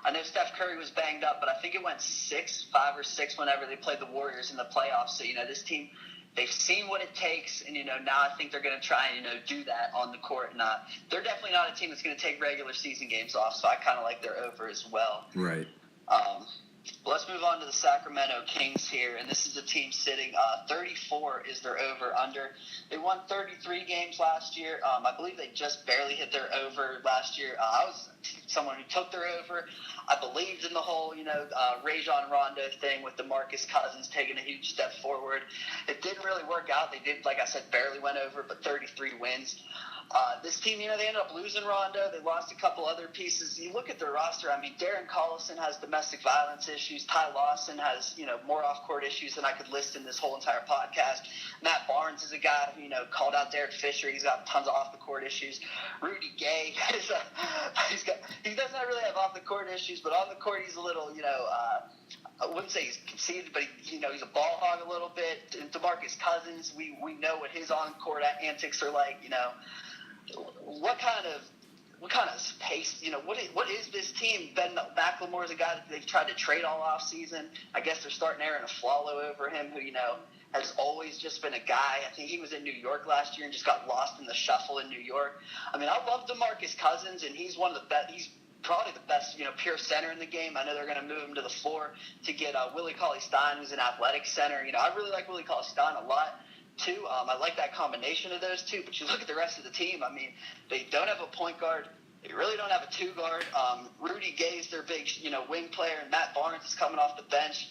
I know Steph Curry was banged up, but I think it went 5 or 6 whenever they played the Warriors in the playoffs. So, this team, they've seen what it takes, and, now I think they're going to try and, do that on the court. And they're definitely not a team that's going to take regular season games off, so I kind of like their over as well. Right. Let's move on to the Sacramento Kings here, and this is a team sitting 34 is their over-under. They won 33 games last year. I believe they just barely hit their over last year. I was someone who took their over. I believed in the whole, Rajon Rondo thing with DeMarcus Cousins taking a huge step forward. It didn't really work out. They did, like I said, barely went over, but 33 wins. This team, they ended up losing Rondo. They lost a couple other pieces. You look at their roster, Darren Collison has domestic violence issues. Ty Lawson has, more off-court issues than I could list in this whole entire podcast. Matt Barnes is a guy who, called out Derek Fisher. He's got tons of off-the-court issues. Rudy Gay, he doesn't really have off-the-court issues, but on the court he's a little, I wouldn't say he's conceited, but he's a ball hog a little bit. And DeMarcus Cousins, we know what his on-court antics are like. What kind of pace? What is this team? Ben McLemore is a guy that they've tried to trade all off season. I guess they're starting Aaron Aflalo over him, who has always just been a guy. I think he was in New York last year and just got lost in the shuffle in New York. I love DeMarcus Cousins, and he's one of the best. He's probably the best, pure center in the game. I know they're going to move him to the floor to get Willie Cauley-Stein, who's an athletic center. I really like Willie Cauley-Stein a lot, too. I like that combination of those two. But you look at the rest of the team, they don't have a point guard. They really don't have a two guard. Rudy Gay's their big, wing player, and Matt Barnes is coming off the bench.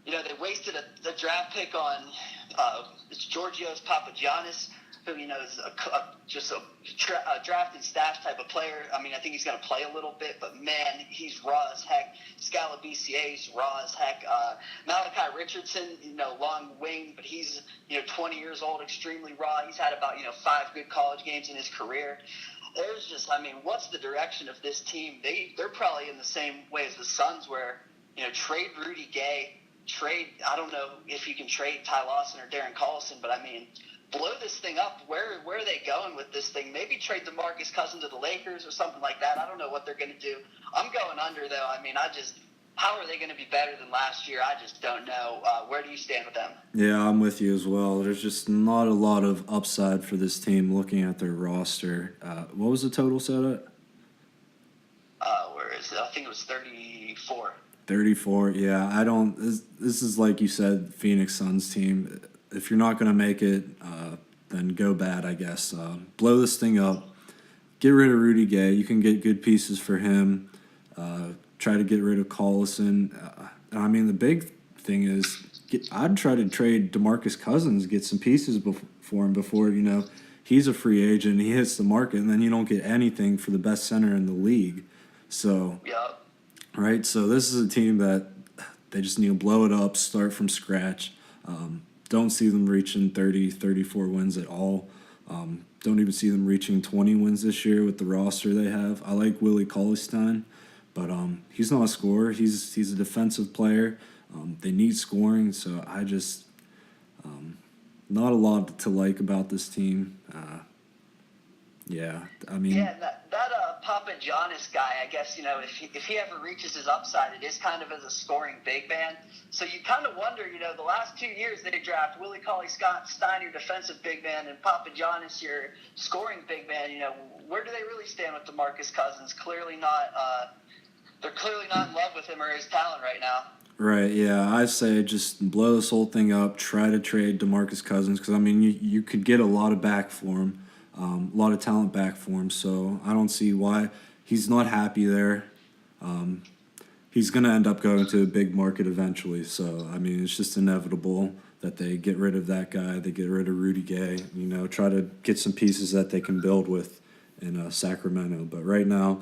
They wasted the draft pick on it's Georgios Papagiannis, who, is just a draft and stash type of player. I think he's going to play a little bit, but, man, he's raw as heck. Scala BCA's raw as heck. Malachi Richardson, long wing, but he's, 20 years old, extremely raw. He's had about, 5 good college games in his career. There's just, what's the direction of this team? They're probably in the same way as the Suns where, trade Rudy Gay, I don't know if you can trade Ty Lawson or Darren Collison, but blow this thing up. Where are they going with this thing? Maybe trade DeMarcus Cousins to the Lakers or something like that. I don't know what they're going to do. I'm going under, though. How are they going to be better than last year? I just don't know. Where do you stand with them? Yeah, I'm with you as well. There's just not a lot of upside for this team looking at their roster. What was the total set at? Where is it? I think it was 34. 34, yeah. This is like you said, Phoenix Suns team. If you're not going to make it, then go bad, I guess. Blow this thing up. Get rid of Rudy Gay. You can get good pieces for him. Try to get rid of Collison. The big thing is I'd try to trade DeMarcus Cousins, get some pieces for him before, he's a free agent. He hits the market, and then you don't get anything for the best center in the league. So, yeah. Right? So this is a team that they just need to blow it up, start from scratch. Don't see them reaching 30, 34 wins at all. Don't even see them reaching 20 wins this year with the roster they have. I like Willie Cauley-Stein, but he's not a scorer. He's a defensive player. They need scoring, so I just not a lot to like about this team. Yeah, that Papagiannis guy, I guess, if he ever reaches his upside, it is kind of as a scoring big man. So you kind of wonder, the last 2 years they draft Willie Cauley-Stein, your defensive big man, and Papagiannis, your scoring big man. Where do they really stand with DeMarcus Cousins? Clearly not. They're clearly not in love with him or his talent right now. Right, yeah. I say just blow this whole thing up, try to trade DeMarcus Cousins, because, you could get a lot of back for him. A lot of talent back for him, so I don't see why he's not happy there. He's going to end up going to a big market eventually, so, it's just inevitable that they get rid of that guy, they get rid of Rudy Gay, try to get some pieces that they can build with in Sacramento. But right now,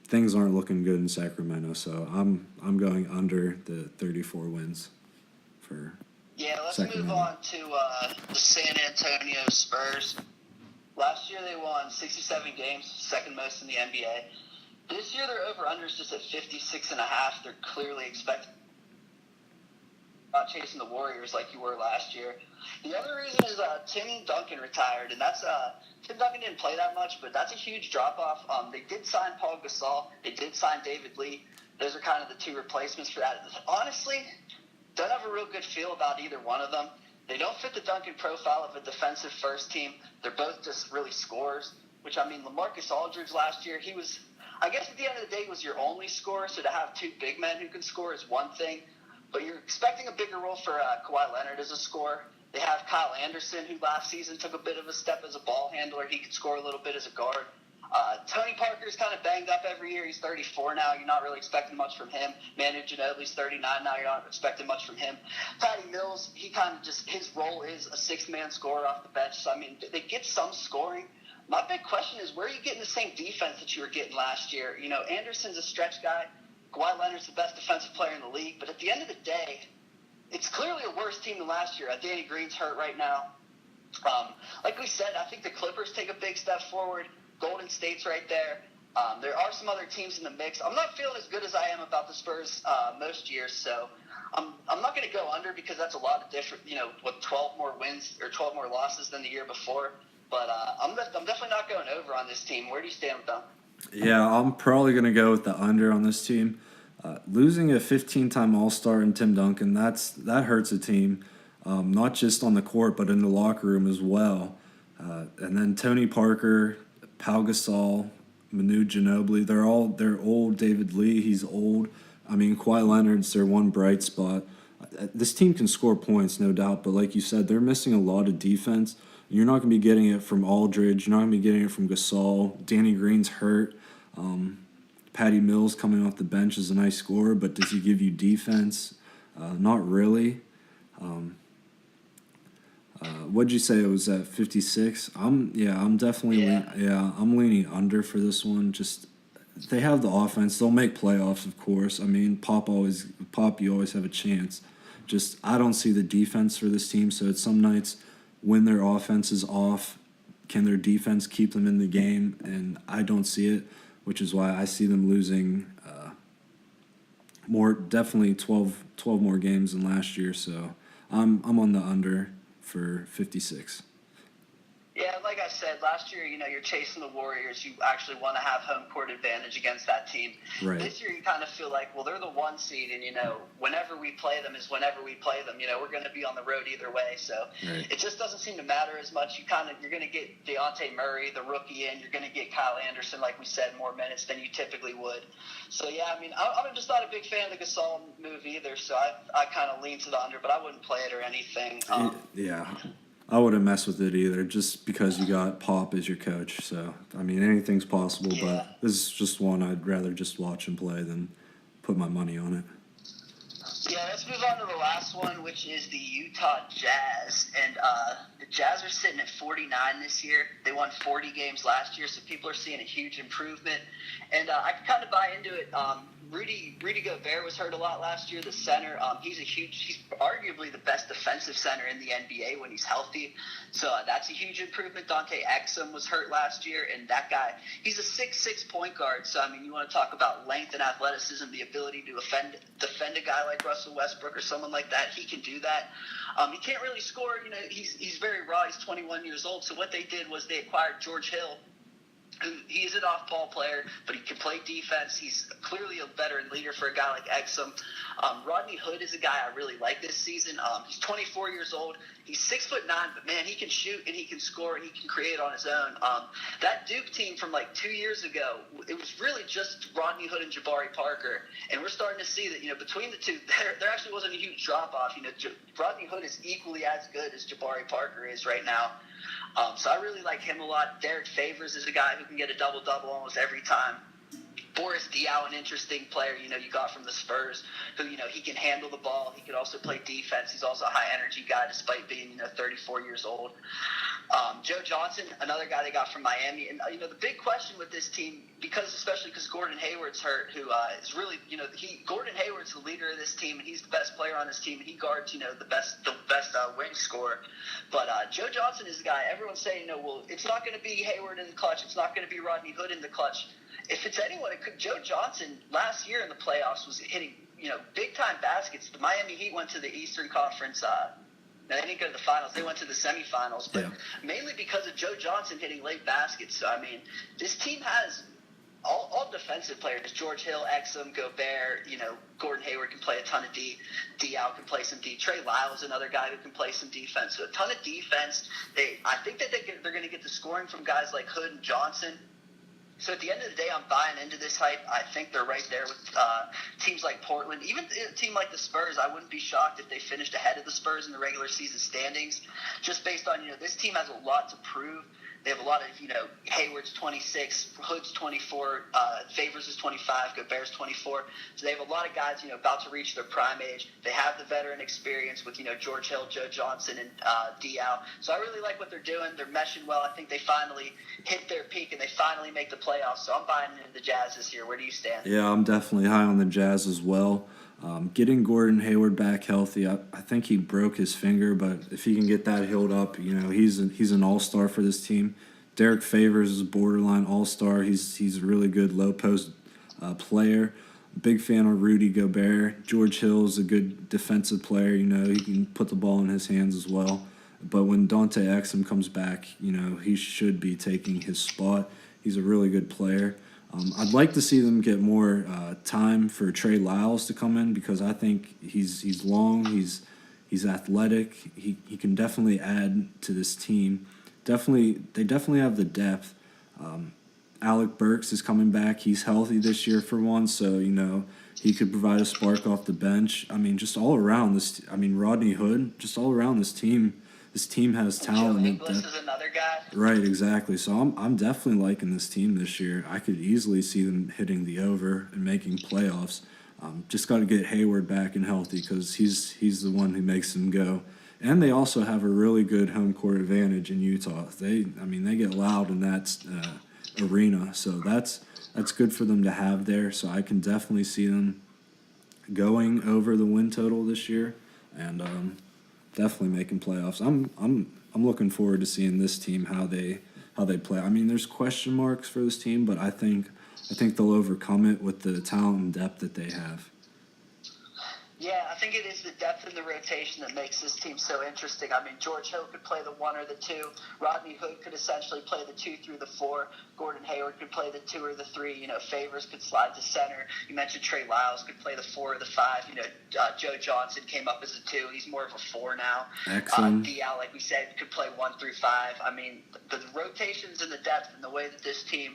things aren't looking good in Sacramento, so I'm going under the 34 wins for Yeah, let's Sacramento. move on to the San Antonio Spurs. Last year they won 67 games, second most in the NBA. This year their over-under is just at 56.5. They're clearly expecting not chasing the Warriors like you were last year. The other reason is Tim Duncan retired, and that's Tim Duncan didn't play that much, but that's a huge drop-off. They did sign Paul Gasol. They did sign David Lee. Those are kind of the two replacements for that. Honestly, don't have a real good feel about either one of them. They don't fit the Duncan profile of a defensive first team. They're both just really scorers, which, LaMarcus Aldridge last year, he was, I guess at the end of the day, was your only scorer, so to have two big men who can score is one thing, but you're expecting a bigger role for Kawhi Leonard as a scorer. They have Kyle Anderson, who last season took a bit of a step as a ball handler. He could score a little bit as a guard. Tony Parker's kind of banged up every year. He's 34 now. You're not really expecting much from him. Manu Ginobili's 39 now. You're not expecting much from him. Patty Mills, he kind of just, his role is a six-man scorer off the bench. So, I mean, they get some scoring. My big question is, where are you getting the same defense that you were getting last year? You know, Anderson's a stretch guy. Kawhi Leonard's the best defensive player in the league. But at the end of the day, it's clearly a worse team than last year. Danny Green's hurt right now. Like we said, I think the Clippers take a big step forward. Golden State's right there. There are some other teams in the mix. I'm not feeling as good as I am about the Spurs most years, so I'm not going to go under because that's a lot of different, you know, with 12 more wins or 12 more losses than the year before. But I'm definitely not going over on this team. Where do you stand with them? Yeah, I'm probably going to go with the under on this team. Losing a 15-time All-Star in Tim Duncan, that hurts a team, not just on the court but in the locker room as well. And then Tony Parker, Pau Gasol, Manu Ginobili, they're old. David Lee, he's old. I mean, Kawhi Leonard's their one bright spot. This team can score points, no doubt, but like you said, they're missing a lot of defense. You're not going to be getting it from Aldridge. You're not going to be getting it from Gasol. Danny Green's hurt. Patty Mills coming off the bench is a nice scorer, but does he give you defense? Not really. What'd you say it was at 56? I'm definitely I'm leaning under for this one. Just they have the offense. They'll make playoffs, of course. I mean, Pop, you always have a chance. Just I don't see the defense for this team. So it's some nights when their offense is off, can their defense keep them in the game? And I don't see it, which is why I see them losing definitely 12 more games than last year. So I'm on the under for 56. Yeah, like I said, last year, you know, you're chasing the Warriors. You actually want to have home court advantage against that team. Right. This year, you kind of feel like, well, they're the one seed, and, you know, whenever we play them is whenever we play them. You know, we're going to be on the road either way. So Right. It just doesn't seem to matter as much. You're going to get Dejounte Murray, the rookie, in. You're going to get Kyle Anderson, like we said, more minutes than you typically would. So, yeah, I mean, I'm just not a big fan of the Gasol move either. So I kind of lean to the under, but I wouldn't play it or anything. Yeah. I wouldn't mess with it either, just because you got Pop as your coach. So, I mean, anything's possible, Yeah. but this is just one I'd rather just watch and play than put my money on it. Yeah, let's move on to the last one, which is the Utah Jazz. And the Jazz are sitting at 49 this year. They won 40 games last year, so people are seeing a huge improvement. And I can kind of buy into it. Rudy Gobert was hurt a lot last year, the center. He's arguably the best defensive center in the NBA when he's healthy. So that's a huge improvement. Dante Exum was hurt last year, and that guy, he's a 6'6" point guard. So, I mean, you want to talk about length and athleticism, the ability to defend a guy like Russell Westbrook or someone like that. He can do that. He can't really score. You know, he's very raw. He's 21 years old. So what they did was they acquired George Hill. He is an off-ball player, but he can play defense. He's clearly a veteran leader for a guy like Exum. Rodney Hood is a guy I really like this season. He's 24 years old. He's 6'9", but, man, he can shoot and he can score and he can create on his own. That Duke team from, 2 years ago, it was really just Rodney Hood and Jabari Parker. And we're starting to see that, you know, between the two, there actually wasn't a huge drop-off. You know, Rodney Hood is equally as good as Jabari Parker is right now. So I really like him a lot. Derek Favors is a guy who can get a double-double almost every time. Boris Diaw, an interesting player, you know, you got from the Spurs, who, you know, he can handle the ball. He can also play defense. He's also a high-energy guy despite being, you know, 34 years old. Joe Johnson, another guy they got from Miami. And, you know, the big question with this team, especially because Gordon Hayward's hurt, who is really, you know, Gordon Hayward's the leader of this team, and he's the best player on this team, and he guards, you know, the best wing scorer. But Joe Johnson is the guy. Everyone's saying, you know, well, it's not going to be Hayward in the clutch. It's not going to be Rodney Hood in the clutch. If it's anyone, it could. Joe Johnson last year in the playoffs was hitting, you know, big-time baskets. The Miami Heat went to the Eastern Conference. They didn't go to the finals. They went to the semifinals, but mainly because of Joe Johnson hitting late baskets. So, I mean, this team has all defensive players. George Hill, Exum, Gobert, you know, Gordon Hayward can play a ton of D. Diaw can play some D. Trey Lyles, another guy who can play some defense. So a ton of defense. I think that they're going to get the scoring from guys like Hood and Johnson. So at the end of the day, I'm buying into this hype. I think they're right there with teams like Portland. Even a team like the Spurs, I wouldn't be shocked if they finished ahead of the Spurs in the regular season standings, just based on, this team has a lot to prove. They have a lot of, Hayward's 26, Hood's 24, Favors is 25, Gobert's 24. So they have a lot of guys, about to reach their prime age. They have the veteran experience with, George Hill, Joe Johnson, and Diao. So I really like what they're doing. They're meshing well. I think they finally hit their peak, and they finally make the playoffs. So I'm buying into the Jazz this year. Where do you stand? Yeah, I'm definitely high on the Jazz as well. Getting Gordon Hayward back healthy, I think he broke his finger, but if he can get that healed up, he's an all-star for this team. Derek Favors is a borderline all-star. He's a really good low-post player. Big fan of Rudy Gobert. George Hill is a good defensive player. He can put the ball in his hands as well. But when Dante Exum comes back, he should be taking his spot. He's a really good player. I'd like to see them get more time for Trey Lyles to come in because I think he's long, he's athletic. He can definitely add to this team. They definitely have the depth. Alec Burks is coming back. He's healthy this year for once, so he could provide a spark off the bench. Just all around this. Rodney Hood, just all around this team. This team has talent. Joe Ingles is another guy. Right, exactly. So I'm definitely liking this team this year. I could easily see them hitting the over and making playoffs. Just got to get Hayward back and healthy because he's the one who makes them go. And they also have a really good home court advantage in Utah. They get loud in that arena, so that's good for them to have there. So I can definitely see them going over the win total this year, and definitely making playoffs. I'm looking forward to seeing this team how they play. There's question marks for this team, but I think they'll overcome it with the talent and depth that they have. Yeah, I think it is the depth in the rotation that makes this team so interesting. George Hill could play the 1 or the 2. Rodney Hood could essentially play the 2 through the 4. Gordon Hayward could play the 2 or the 3. Favors could slide to center. You mentioned Trey Lyles could play the 4 or the 5. Joe Johnson came up as a 2. He's more of a 4 now. Excellent. Diao, like we said, could play 1 through 5. The rotations and the depth and the way that this team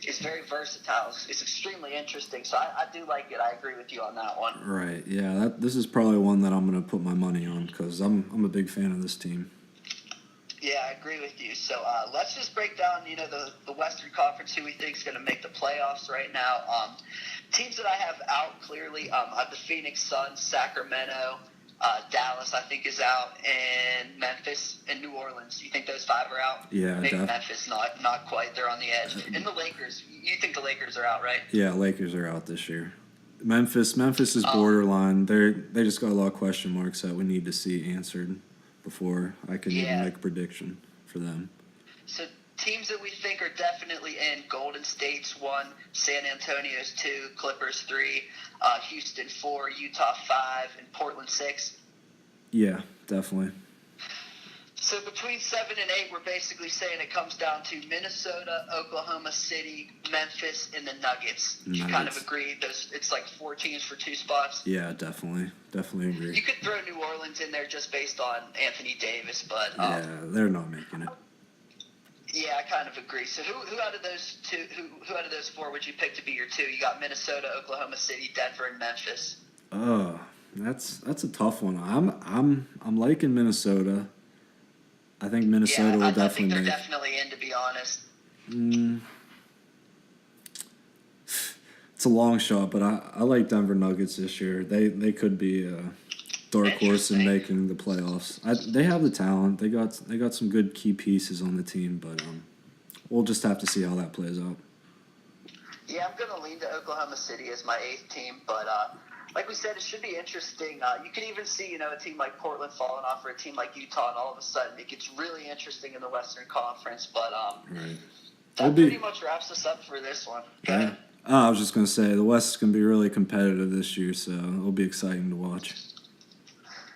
is very versatile is extremely interesting. So I do like it. I agree with you on that one. Right. Yeah. This is probably one that I'm going to put my money on because I'm a big fan of this team. Yeah, I agree with you. So let's just break down, the Western Conference, who we think is going to make the playoffs right now. Teams that I have out clearly, the Phoenix Suns, Sacramento, Dallas, I think, is out, and Memphis and New Orleans. You think those 5 are out? Yeah, maybe Memphis, not quite. They're on the edge. And the Lakers. You think the Lakers are out, right? Yeah, Lakers are out this year. Memphis is borderline. They just got a lot of question marks that we need to see answered before I can even make a prediction for them. So teams that we think are definitely in: Golden State's 1, San Antonio's 2, Clippers 3, Houston 4, Utah 5, and Portland 6. Yeah, definitely. So between 7 and 8, we're basically saying it comes down to Minnesota, Oklahoma City, Memphis, and the Nuggets. You kind of agree? It's like 4 teams for 2 spots. Yeah, definitely agree. You could throw New Orleans in there just based on Anthony Davis, but yeah, they're not making it. Yeah, I kind of agree. So who out of those 2? Who out of those 4 would you pick to be your 2? You got Minnesota, Oklahoma City, Denver, and Memphis. Oh, that's a tough one. I'm liking Minnesota. I think Minnesota will definitely I think they're definitely in, to be honest. It's a long shot, but I like Denver Nuggets this year. They could be a dark horse in making the playoffs. They have the talent. They got some good key pieces on the team, but we'll just have to see how that plays out. Yeah, I'm going to lean to Oklahoma City as my 8th team, but like we said, it should be interesting. You can even see, a team like Portland falling off for a team like Utah, and all of a sudden it gets really interesting in the Western Conference. But right. That pretty much wraps us up for this one. Yeah. I was just going to say, the West is going to be really competitive this year, so it'll be exciting to watch.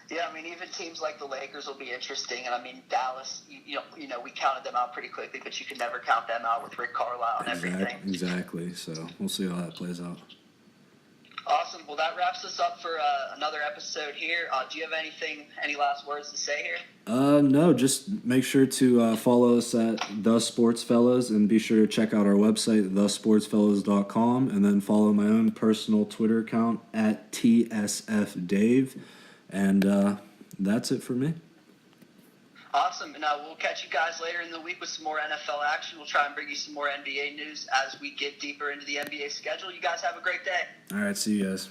Yeah, even teams like the Lakers will be interesting, and Dallas. We counted them out pretty quickly, but you can never count them out with Rick Carlisle and everything. Exactly. So we'll see how that plays out. Awesome. Well, that wraps us up for another episode here. Do you have any last words to say here? No, just make sure to follow us at The Sports Fellows, and be sure to check out our website, thesportsfellows.com, and then follow my own personal Twitter account at TSF Dave. And that's it for me. Awesome. And we'll catch you guys later in the week with some more NFL action. We'll try and bring you some more NBA news as we get deeper into the NBA schedule. You guys have a great day. All right, see you guys.